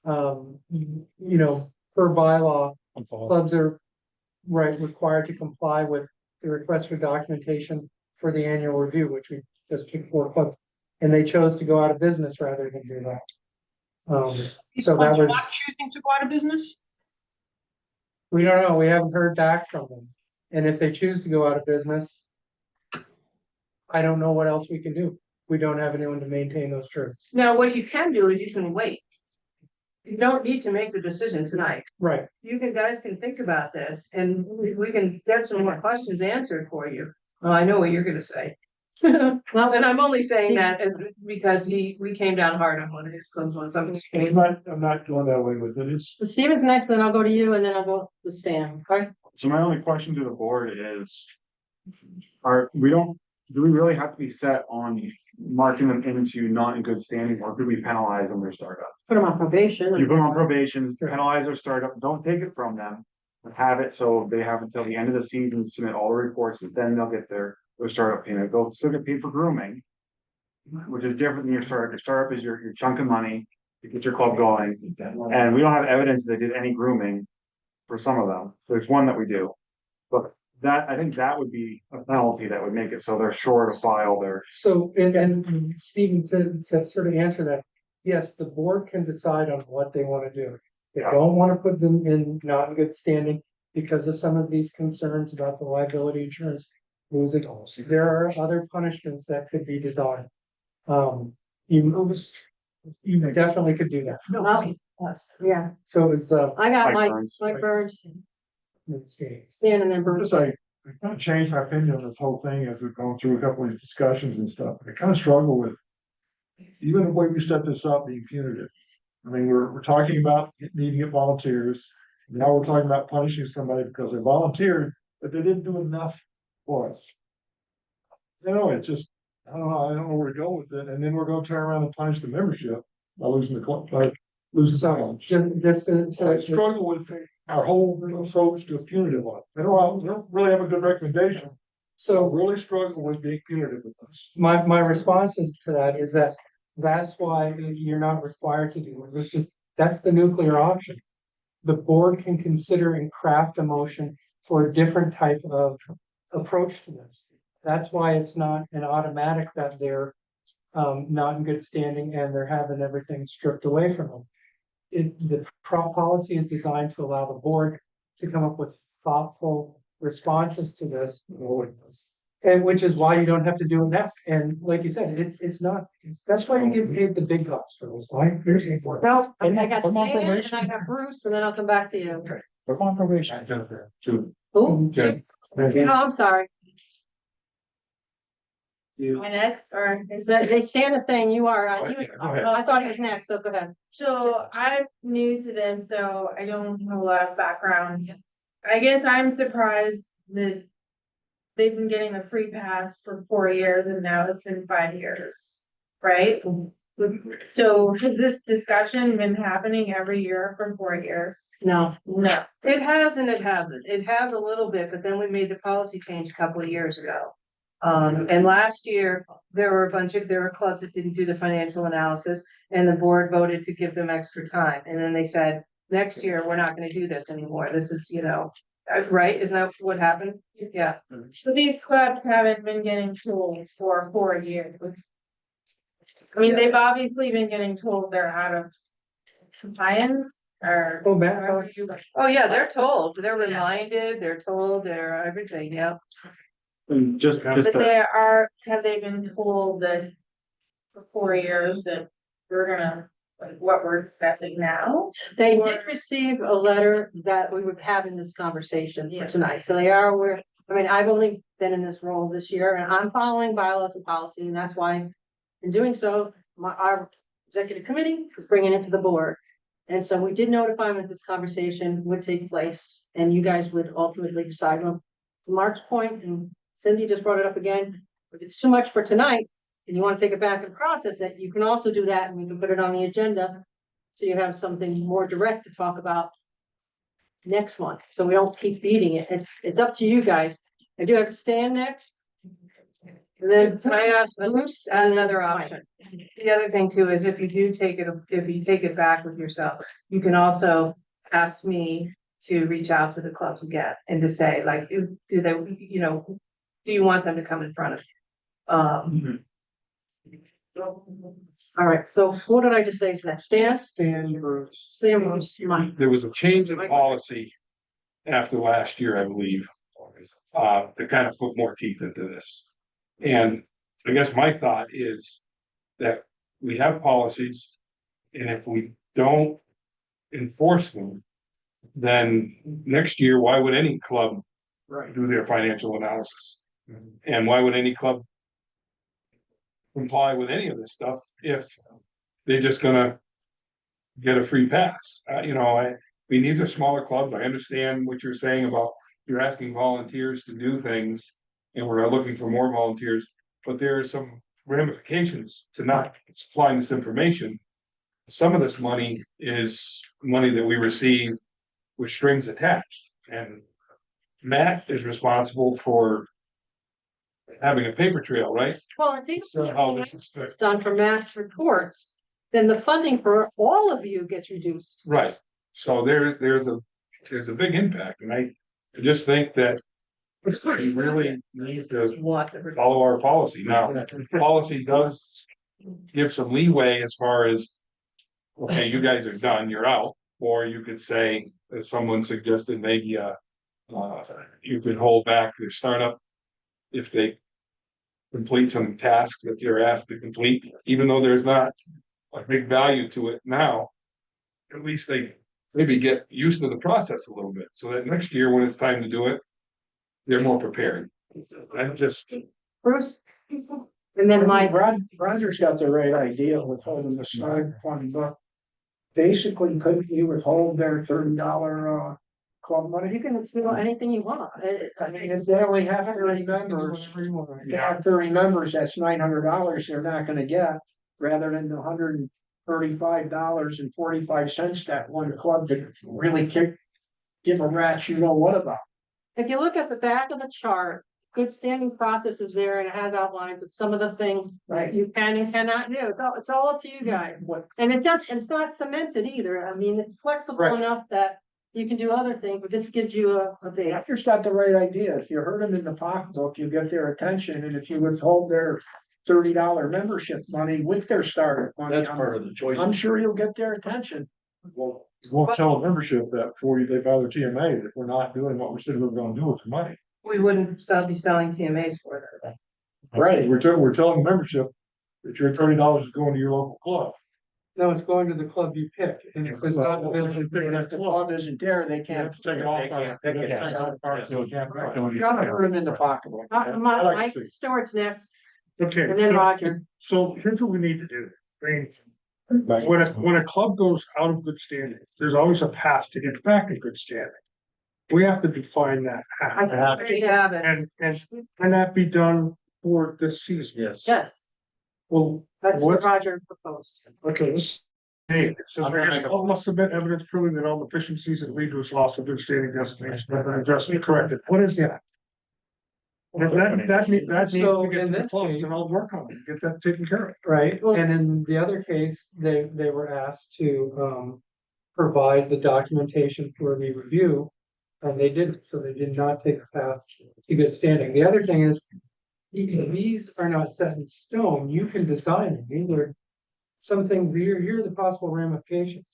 you know, per bylaw, clubs are required to comply with the request for documentation for the annual review, which we just picked 4 clubs, and they chose to go out of business rather than do that. These So clubs that are not was, choosing to go out of business? we don't know, we haven't heard back from them, and if they choose to go out of business, I don't know what else we can do. We don't have anyone to maintain those trails. Now, what you can do is you can wait. You don't need to make the decision tonight. Right. You guys can think about this and we can get some more questions answered for you. Well, I know what you're gonna say. Well, And I'm only saying that because we came down hard on one of his clubs on something. I'm not going that way with it. It's. Steven's next, then I'll go to you, and then I'll go to Stan. Okay? So my only question to the board is, do we really have to be set on marking them into not in good standing, or could we penalize them their startup? Put them on probation. You put them on probation, penalize their startup, don't take it from them. But have it so they have until the end of the season to submit all the reports, and then they'll get their startup payment. They'll still get paid for grooming, which is different than your startup. Your startup is your chunk of money to get your club going. And we don't have evidence they did any grooming for some of them. There's one that we do. But I think that would be a penalty that would make it so they're sure to file their. So, and Stephen, to sort of answer that, yes, the board can decide on what they want to do. They don't want to put them in not in good standing because of some of these concerns about the liability insurance losing. There are other punishments that could be designed. You definitely could do that. Yeah, So it's I got Mike Mike Burns. Burns, Stan, and then Burns. I kind of changed my opinion on this whole thing as we've gone through a couple of these discussions and stuff. I kind of struggle with even the way we set this up being punitive. I mean, we're talking about needing to get volunteers. Now we're talking about punishing somebody because they volunteered, but they didn't do enough for us. You know, it's just, I don't know where to go with it. And then we're going to turn around and punish the membership by losing the club, by losing so the so I struggle with our whole approach to a punitive one. I don't really have a good recommendation. So really struggle with being punitive with us. my responses to that is that's why you're not required to do it. That's the nuclear option. The board can consider and craft a motion for a different type of approach to this. That's why it's not an automatic that they're not in good standing and they're having everything stripped away from them. The policy is designed to allow the board to come up with thoughtful responses to this. And which is why you don't have to do it now. And like you said, it's not, that's why you get paid the big bucks for this. Like, this is important. Well, I I'm got on Stan and probation. I got Bruce, and then I'll come back to you. I'm on probation, Jennifer, too. Who? Jen. No, I'm sorry. You. Am I next or? Is that, Stan is saying you are, Go he was, ahead, go ahead. oh, I thought he was next, so go ahead. So I'm new to this, so I don't have a lot of background. I guess I'm surprised that they've been getting a free pass for 4 years and now it's been 5 years, right? So has this discussion been happening every year for 4 years? No, No. It has and it hasn't. It has a little bit, but then we made the policy change a couple of years ago. And last year, there were clubs that didn't do the financial analysis and the board voted to give them extra time. And then they said, next year, we're not gonna do this anymore. This is, right? Isn't that what happened? Yeah. So these clubs haven't been getting told for 4 years. I mean, they've obviously been getting told they're out of compliance or. Oh, Matt, Oh, yeah, they're told. They're reminded, they're told, they're everything, yeah. And just But have they been told that for 4 years that we're gonna, like, what we're discussing now? they Or- did receive a letter that we would have in this conversation for tonight, so they are aware. I mean, I've only been in this role this year, and I'm following bylaws and policy, and that's why in doing so, our executive committee is bringing it to the board. And so we did notify them that this conversation would take place, and you guys would ultimately decide on. To Mark's point, and Cindy just brought it up again, if it's too much for tonight, and you want to take it back and process it, you can also do that, and we can put it on the agenda. So you have something more direct to talk about next month, so we don't keep beating it. It's up to you guys. I do have Stan next. And then Can I ask Bruce another option? The other thing too is if you take it back with yourself, you can also ask me to reach out to the clubs again and to say, like, do they, do you want them to come in front of you? All right, so what did I just say? Is that Stan? Stan, Bruce. Stan, Bruce, Mike. There was a change in policy after last year, I believe, to kind of put more teeth into this. And I guess my thought is that we have policies, and if we don't enforce them, then next year, why would any club do their financial analysis? And why would any club comply with any of this stuff if they're just gonna get a free pass? These are smaller clubs. I understand what you're saying about you're asking volunteers to do things and we're looking for more volunteers, but there are some ramifications to not supplying this information. Some of this money is money that we receive with strings attached, and Matt is responsible for having a paper trail, right? Well, I think So how this is it's done for mass reports, then the funding for all of you gets reduced. Right, so there's a big impact, and I just think that we really need to follow our policy. Now, policy does give some leeway as far as, okay, you guys are done, you're out, or you could say, as someone suggested, maybe you could hold back their startup if they complete some tasks that you're asked to complete, even though there's not a big value to it now. At least they maybe get used to the process a little bit, so that next year when it's time to do it, they're more prepared. I'm just. Bruce? And then Mike. Roger's got the right idea with holding the starting fund, but basically, couldn't you withhold their $30 club money? You can do anything you want. I mean, if they only have 30 members, they have 30 members, that's $900 they're not gonna get, rather than the $135.45 that one club that really give a rat's you know what about. If you look at the back of the chart, good standing process is there and it has outlines of some of the things that you can and cannot do. It's all up to you guys. And it's not cemented either. I mean, it's flexible Right. enough that you can do other things, but this gives you a base. After's got the right idea. If you hurt them in the pocketbook, you get their attention, and if you withhold their $30 membership money with their starter money, That's part of the choice. I'm sure you'll get their attention. Well, you won't tell a membership that before they buy their TMA that we're not doing what we said we were gonna do with the money. We wouldn't be selling TMAs for that. Right, we're telling membership that your $30 is going to your local club. No, it's going to the club you pick, and if it's not available. If the club isn't there, they can't take it off. They can't pick it. You Gotta put them in the pocketbook. Mike Stewart's next, Okay. and then Roger. So here's what we need to do. I mean, when a club goes out of good standing, there's always a path to get back in good standing. We have to define that path. We have it. And can that be done for this season? Yes. Yes, Well, that's what what's, Roger proposed. okay, this. Hey, it says we're gonna all must submit evidence proving that all deficiencies that lead to its loss of good standing destination have been addressed and corrected. What is that? Well, that needs So to get in to the this clubs case- and I'll work on it, get that taken care of. Right, and in the other case, they were asked to provide the documentation for the review. And they didn't, so they did not take the path to good standing. The other thing is, these are not set in stone, you can design them, these are some things, here are the possible ramifications.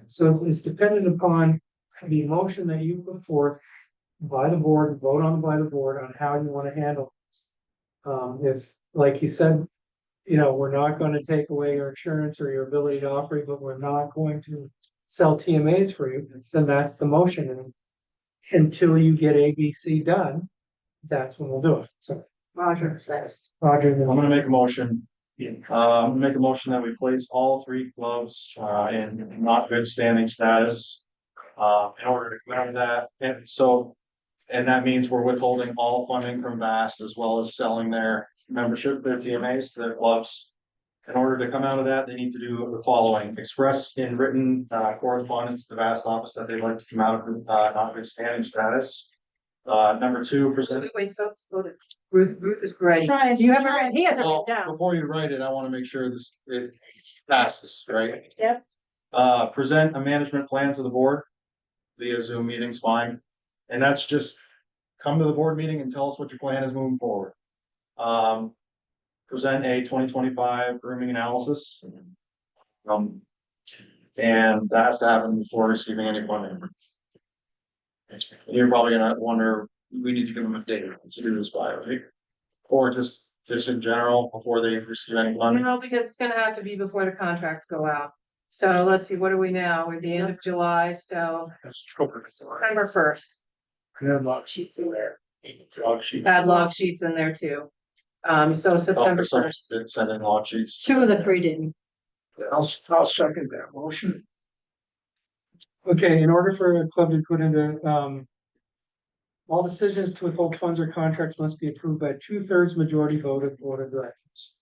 So it's dependent upon the motion that you put forth by the board, vote on by the board on how you want to handle this. If, like you said, you know, we're not going to take away your insurance or your ability to operate, but we're not going to sell TMAs for you, then that's the motion. And until you get ABC done, that's when we'll do it. So, Roger says. Roger. I'm gonna make a motion. Make a motion that we place all three clubs, in not good standing status. In order to clear that, and that means we're withholding all funding from VAST as well as selling their membership, their TMAs to their clubs. In order to come out of that, they need to do the following: express in written correspondence to the VAST office that they'd like to come out of not good standing status. Number two, present. Wait, so slow down. Ruth is great. Trying- You have it, he has it Well, written down. before you write it, I wanna make sure it passes, right? Yep. Present a management plan to the board. Via Zoom meeting's fine, and that's just come to the board meeting and tell us what your plan is moving forward. Present a 2025 grooming analysis. And that has to happen before receiving any funding. You're probably gonna wonder, we need to give them a date to do this by, right? Or just in general, before they receive any funding. No, because it's gonna have to be before the contracts go out. So let's see, what are we now? We're at the end of July, so September 1st. And log sheets in there. Log sheets. Add log sheets in there too. So September 1st. Did send in log sheets. 2 of the 3 didn't. I'll second that motion. Okay, in order for a club to put into, all decisions to withhold funds or contracts must be approved by 2/3 majority vote of board of directors.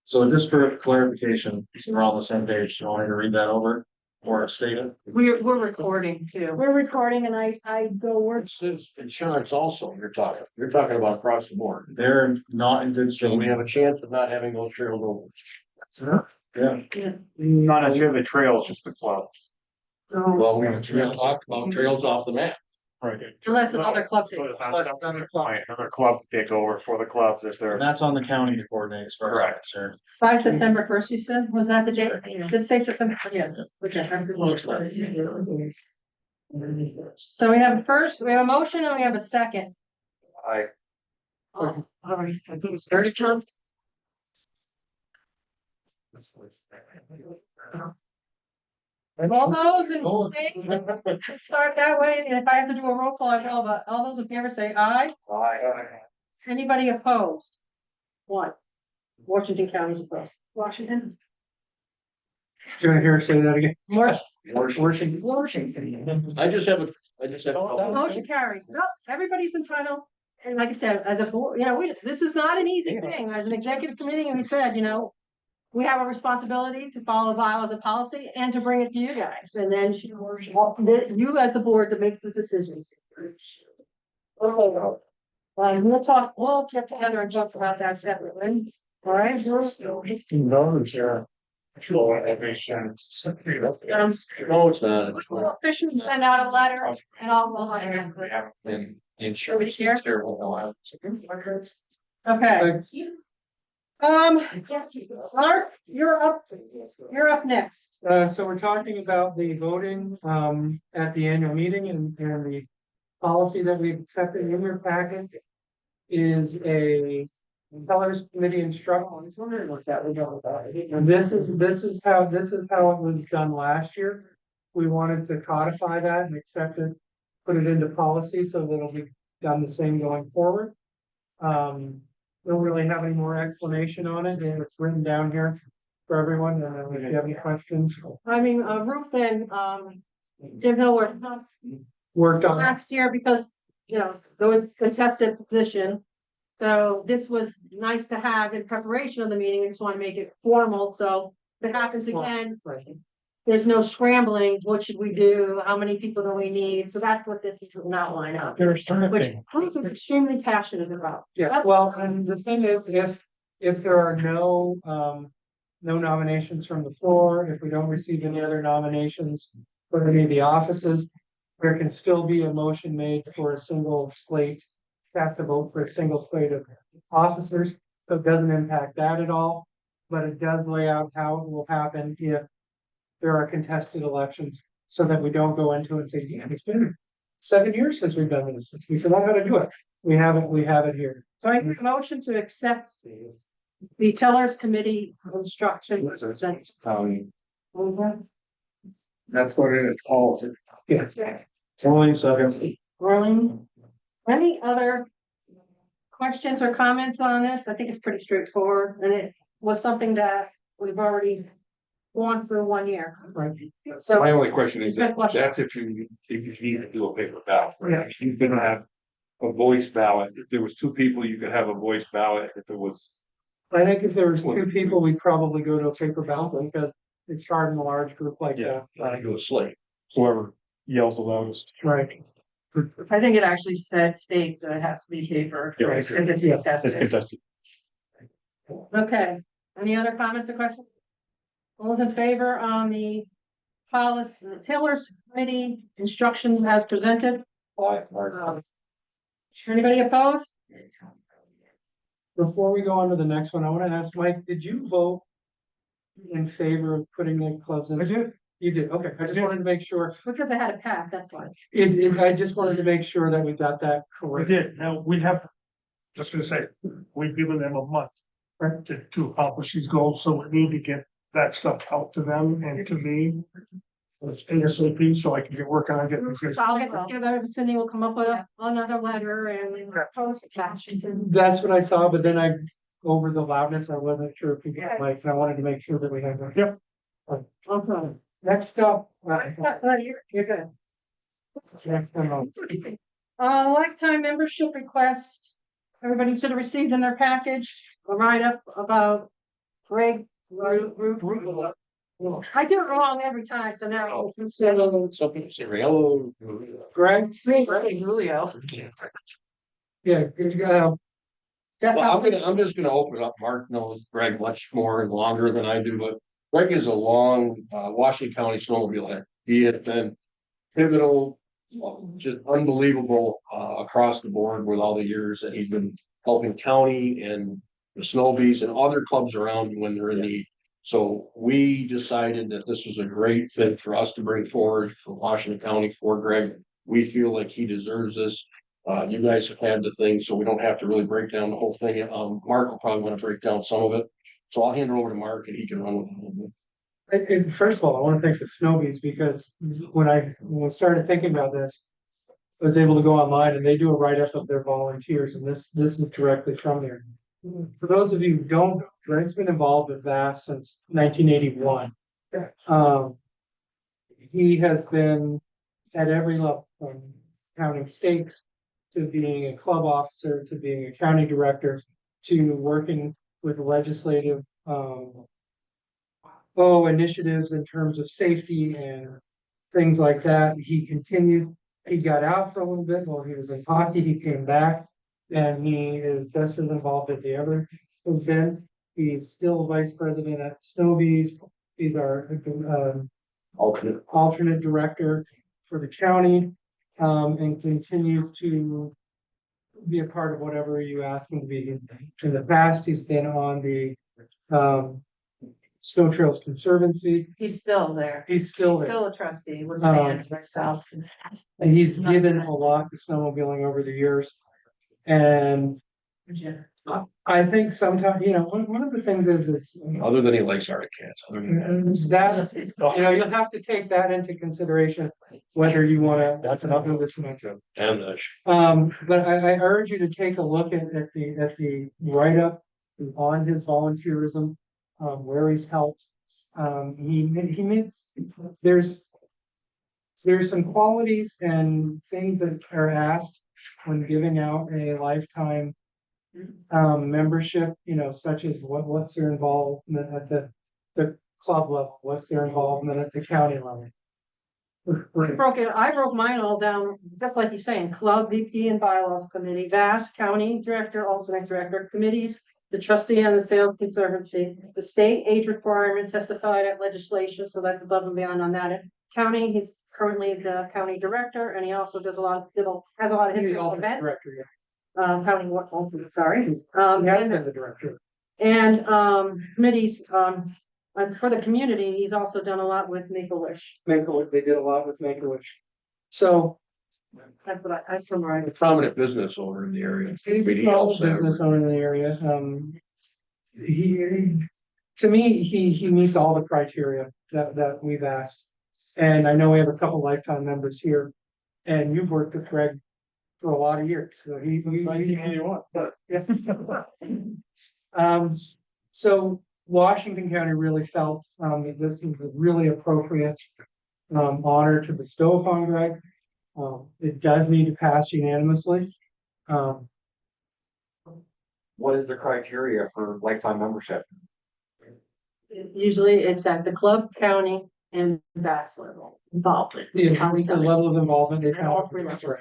So just for clarification, so we're all on the same page, do you want me to read that over or state it? We're recording too. We're recording and I go work. This is insurance also, you're talking about across the board. They're not in good So we standing. have a chance of not having those trailed over. Yeah, Not necessarily the trails, just the club. Well, we talked about trails off the map. Right. Unless another club takes. Another club take over for the clubs if they're. and that's on the county to coordinate as far as I'm concerned. By September 1st, you said? Was that the date? Did it say September? Yes. Okay. So we have a motion and we have a second. I, Oh, all right. Third time. All those in favor, start that way, and if I have to do a roll call, I will, but all those in favor say aye. Anybody opposed? One. Washington County's opposed. Washington. Do you want to hear her say that again? Washington. I just have a couple. Motion carried. No, everybody's entitled. And like I said, as a board, you know, this is not an easy thing. As an executive committee, and we said, you know, we have a responsibility to follow bylaws and policy and to bring it to you guys. And then you as the board that makes the decisions. We'll get together and talk about that separately. All right? No, it's not. We'll officially send out a letter and I'll. And insurance. Share? is terrible. Okay. Mark, you're up next. So we're talking about the voting, at the annual meeting and the policy that we accepted in your packet is a colors committee instruction. I was wondering what that was all about. And this is how it was done last year. We wanted to codify that and accept it, put it into policy so that it'll be done the same going forward. Don't really have any more explanation on it, and it's written down here for everyone, and if you have any questions. I mean, Ruth and, Jim Hill Worked on. last year because, you know, there was contested position. So this was nice to have in preparation of the meeting. I just want to make it formal. So if it happens again, there's no scrambling. What should we do? How many people do we need? So that's what this is an outline of. There's Which Bruce is extremely passionate about. Yeah, well, and the thing is, if there are no nominations from the floor, if we don't receive any other nominations for any of the offices, there can still be a motion made for a single slate, cast a vote for a single slate of officers. So it doesn't impact that at all, but it does lay out how it will happen if there are contested elections, so that we don't go into it and say, yeah, it's been 7 years since we've done this. We forgot how to do it. We have it here. So I make a motion to accept the tellers committee instruction. That's what it calls it. Yes. Only seconds. Rolling. Any other questions or comments on this? I think it's pretty straightforward, and it was something that we've already gone through 1 year. Right. So My only question is Good that, question. that's if you need to do a paper ballot, Yeah. right? If you can have a voice ballot, if there was 2 people, you could have a voice ballot, if it was. I think if there was 2 people, we'd probably go to a paper ballot because it's hard in a large group like that. I do a slate. Whoever yells the loudest. Right. I think it actually states that it has to be paper. Yeah. If it's Yes. It's contested. contested. Okay, any other comments or questions? All those in favor on the policy, the tellers committee instructions as presented? Anybody opposed? Before we go on to the next one, I want to ask Mike, did you vote in favor of putting the clubs in? I did. You did, okay. I just wanted to make sure. Because I had a path, that's why. I just wanted to make sure that we got that We correct. did. Now, we have, just gonna say, we've given them a month. Right. To accomplish these goals, so we need to get that stuff out to them and to me. As ASAP, so I can get working on getting this. So I'll get together, and Cindy will come up with another letter and post that. That's what I saw, but then over the loudness, I wasn't sure if you got mics, and I wanted to make sure that we had that. Yep. Okay. Next up. You're good. Next time. Lifetime membership request. Everybody should have received in their package, a write-up about Greg. I do it wrong every time, so now. Some people say, hello. Greg? Julio. Yeah, good, Well, I'm just gonna open it up. Mark knows Greg much more and longer than I do, but Greg is a long, Washington County snowmobile head. He had been pivotal, just unbelievable, across the board with all the years that he's been helping county and the Snowbees and other clubs around when they're in need. So we decided that this was a great thing for us to bring forward for Washington County for Greg. We feel like he deserves this. You guys have had the thing, so we don't have to really break down the whole thing. Mark will probably want to break down some of it. So I'll hand it over to Mark and he can run with it. And first of all, I want to thank the Snowbees because when I started thinking about this, I was able to go online and they do a write-up of their volunteers, and this is directly from there. For those of you who don't know, Greg's been involved with VAS since 1981. He has been at every level, from counting stakes to being a club officer, to being a county director, to working with legislative initiatives in terms of safety and things like that. He continued, he got out for a little bit while he was in hockey, he came back, and he is just as involved as the other has been. He's still vice president at Snowbees. He's our alternate director for the county, and continues to be a part of whatever you ask him to be. In the past, he's been on the Snow Trails Conservancy. He's still there. He's still He's there. still a trustee with Stan and myself. And he's given a lot to snowmobiling over the years. And I think sometimes, one of the things is it's. Other than he likes Arctic cats, other than that. That, you'll have to take that into consideration, whether you wanna. That's another expensive. And But I urge you to take a look at the write-up on his volunteerism, where he's helped. He makes, there's some qualities and things that are asked when giving out a lifetime membership, such as what's their involvement at the club level, what's their involvement at the county level. I broke mine all down, just like you're saying, club, VP and bylaws committee, VAS, county director, alternate director, committees, the trustee on the sales conservancy, the state age requirement testified at legislation, so that's above and beyond on that. County, he's currently the county director, and he also does has a lot of history of events. Director, yeah. County, sorry. He has been the director. And committees, and for the community, he's also done a lot with Make-A-Wish. Make-A-Wish, they did a lot with Make-A-Wish. So. That's what I summarized. a prominent business owner in the area. He's He a small helps them. business owner in the area. To me, he meets all the criteria that we've asked. And I know we have a couple lifetime members here, and you've worked with Greg for a lot of years, so he's. Since 1981. So Washington County really felt, that this is a really appropriate, honor to bestow upon Greg. It does need to pass unanimously. What is the criteria for lifetime membership? Usually it's at the club, county and VAS level involvement. The level of involvement. They All three levels.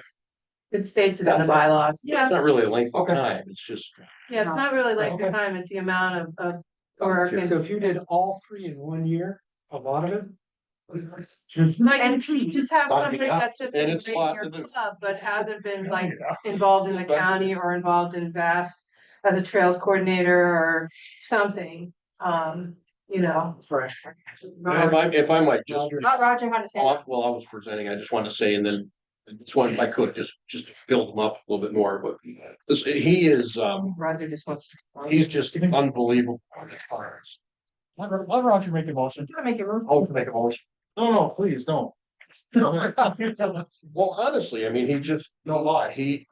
It states it in the bylaws. It's not really a length of Okay. time, it's just. Yeah, it's not really like the Okay. time, it's the amount of work So and. if you did all three in 1 year, a lot of it. Like, you just have Sign me somebody up. that's just And been it's in lot your to do. club, but hasn't been like involved in the county or involved in VAST as a trails coordinator or something, Right. If I might just. Roger had to say. Well, I was presenting, I just wanted to say, and then this one, if I could, just to build him up a little bit more, but he is, Roger just wants to. he's just unbelievable as far as. Let Roger make a motion. Make it room. Oh, to make a motion. No, please don't. Well, honestly, I mean, he just, no lie, he's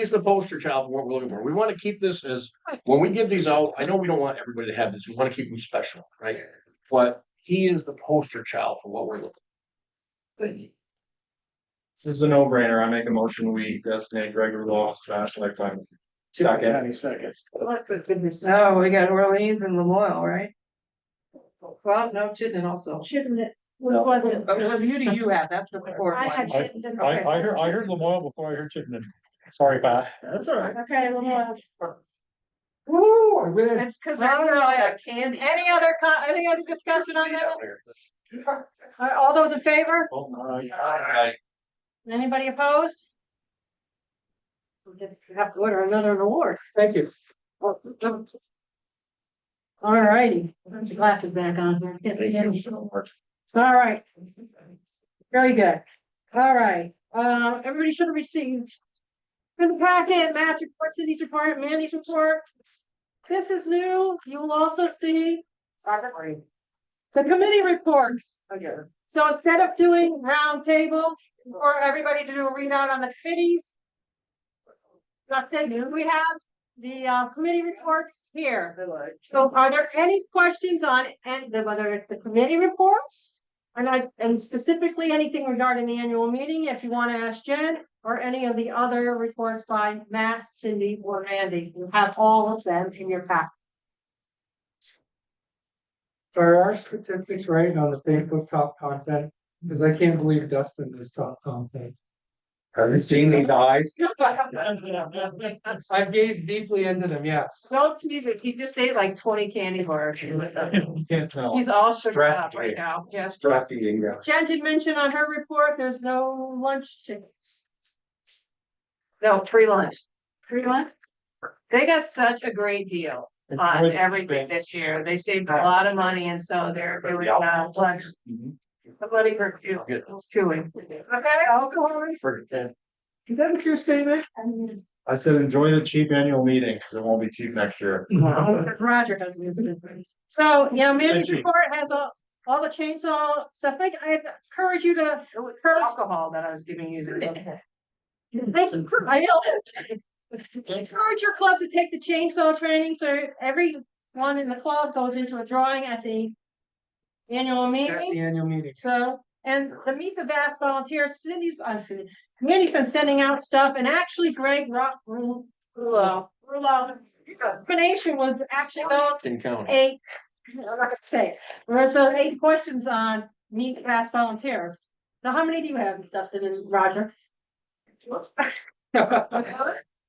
the poster child for what we're looking for. We want to keep this as, when we give these out, I know we don't want everybody to have this, we want to keep them special, right? But he is the poster child for what we're looking for. Thank you. This is a no-brainer. I make a motion, we designate Greg Rudolph as vast lifetime. Second. Any seconds. Oh, we got Orleans and Lamoille, right? Well, no, Chittenden also. Chittenden, what was it? What review do you have? That's the fourth I had one. Chittenden. I heard Lamoille before I heard Chittenden. Sorry, Pat. That's all right. Okay, Lamar. Woo, I really. It's because they're really a candy. Any other discussion on that? All those in favor? Anybody opposed? We just have to order another award. Thank you. All righty, put your glasses back on here. All right. Very good. All right, everybody should have received. In the packet, Matt's report, Cindy's report, Mandy's report. This is new. You will also see the committee reports. So instead of doing round table for everybody to do a readout on the committees, we have the committee reports here. So are there any questions on whether it's the committee reports? And specifically anything regarding the annual meeting, if you want to ask Jen, or any of the other reports by Matt, Cindy, or Mandy, you have all of them in your pack. Are our statistics right on the Facebook top content? Because I can't believe Dustin is top content. Have you seen these eyes? I've gazed deeply into them, yes. Don't tease it. He just ate like 20 candy bars. Can't tell. He's all sugared up Stress. right now. Yes. Stress eating, yeah. Jen did mention on her report, there's no lunch tickets. No, free lunch. Free lunch? They got such a great deal. on everything this year. They saved a lot of money and so they're doing, like, somebody for two, it's chewing. Okay, alcohol. Is that what you're saying? I said, enjoy the cheap annual meeting, because it won't be cheap next year. Roger has. So, you know, Mandy's Thank you. report has all the chainsaw stuff. I encourage you to. It was alcohol that I was giving you. I encourage your club to take the chainsaw training, so everyone in the club goes into a drawing at the annual At meeting. the annual meeting. So, and the Meet the Vast volunteers, Committee's been sending out stuff, and actually Greg Rulo, his explanation was actually those In county. 8, I'm not gonna say, there's those 8 questions on Meet the Vast volunteers. Now, how many do you have, Dustin and Roger?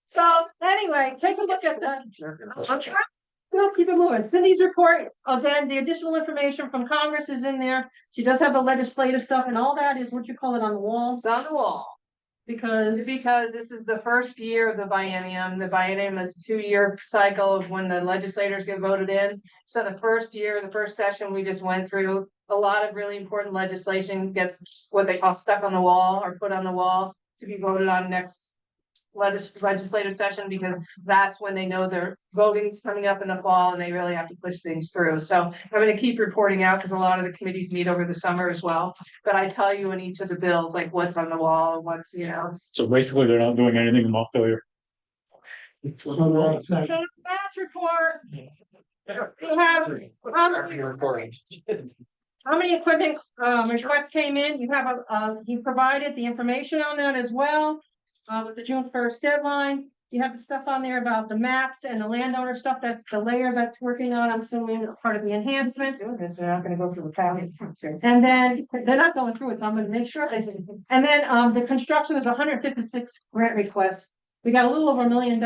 So anyway, take a look at that. We'll keep it moving. Cindy's report, again, the additional information from Congress is in there. She does have the legislative stuff, and all that is what you call it on the wall, It's on the wall. because Because this is the first year of the biennium. The biennium is a 2-year cycle of when the legislators get voted in. So the first year, the first session we just went through, a lot of really important legislation gets what they call stuck on the wall or put on the wall to be voted on next legislative session, because that's when they know their voting's coming up in the fall and they really have to push things through. So I'm gonna keep reporting out because a lot of the committees meet over the summer as well. But I tell you in each of the bills, like what's on the wall and what's, you know. So basically, they're not doing anything in Montpelier. so the Vast report. We have, how many equipment, requests came in? You have he provided the information on that as well. With the June 1st deadline, you have the stuff on there about the maps and the landowner stuff. That's the layer that's working on, I'm assuming, part of the enhancements. They're not gonna go through the county. And then they're not going through it, so I'm gonna make sure they, and then, the construction is 156 grant requests. We got a little over $1 million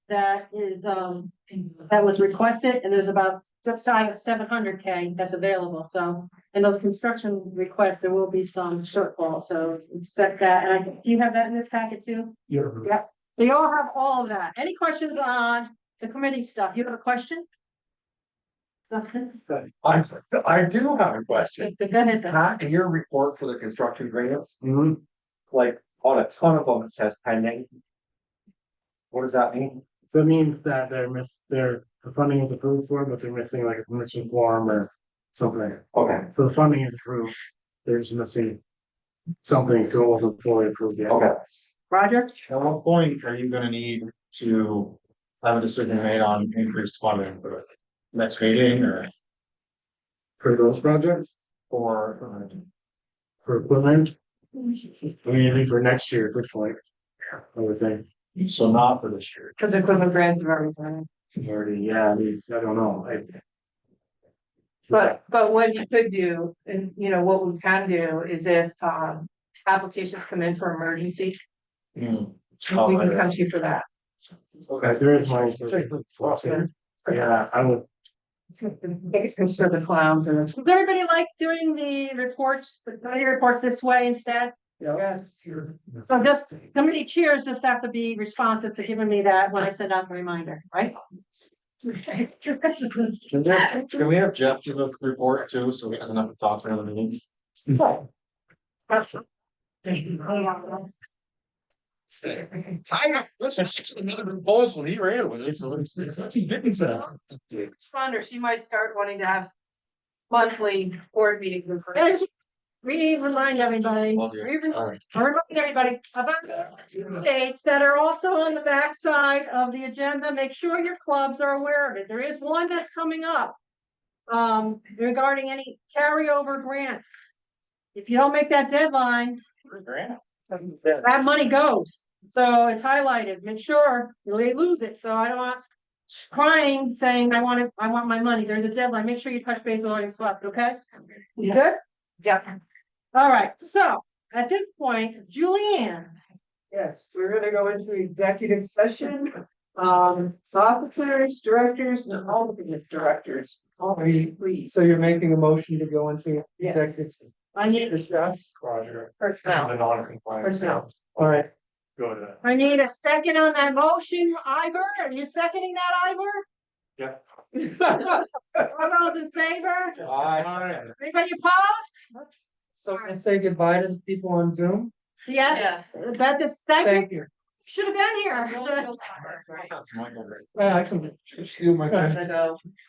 that is, that was requested, and there's about just shy of 700K that's available, so. In those construction requests, there will be some shortfall, so expect that, and do you have that in this packet too? Yeah. Yep, they all have all of that. Any questions on the committee stuff? You have a question? Dustin? I do have a question. Go ahead then. Pat, in your report for the construction grants, like on a ton of them, it says pending. What does that mean? So it means that the funding is approved for, but they're missing like a permission form or something. Okay, So the funding is approved, they're just missing something, so it wasn't fully approved yet. okay. Roger? At what point are you gonna need to have a decision made on increased funding for the next meeting or For those projects, for? for equipment, I mean, maybe for next year at this point, I would think. So not for this year. Because equipment grants are everything. Already, yeah, I mean, I don't know, But what you could do, and you know, what we can do is if applications come in for emergency, we can come to you for that. Okay, there is my. Yeah, I would. Biggest concern the clowns and. Does everybody like doing the committee reports this way instead? Yes, sure. So just, committee chairs just have to be responsive to giving me that when I send out the reminder, right? Can we have Jeff give a report too, so he doesn't have to talk during the meeting? Listen, another proposal, he ran with it, so it's. Fun, or she might start wanting to have monthly board meetings. with her. Remind everybody, Well, yeah, all right. remind everybody about the dates that are also on the back side of the agenda. Make sure your clubs are aware of it. There is one that's coming up. Regarding any carryover grants. If you don't make that deadline, that money goes. So it's highlighted. Make sure you lose it. So I don't want crying saying I want my money. There's a deadline. Make sure you touch base with all your spots, okay? You good? Yeah. All right, so at this point, Julianne. Yes, we're gonna go into executive session. Officers, directors, and alternate directors. Are you please? So you're making a motion to go into executive I need, discuss? Roger. Personnel. The non-compliance. Personnel. All right, Go to that. I need a second on that motion, Ivor. Are you seconding that, Ivor? Yeah. All those in favor? Anybody opposed? So I say goodbye to the people on Zoom. Yes, that is, thank you, Thank you. should have been here. Yeah, I can. Steal my pen. Gotta go.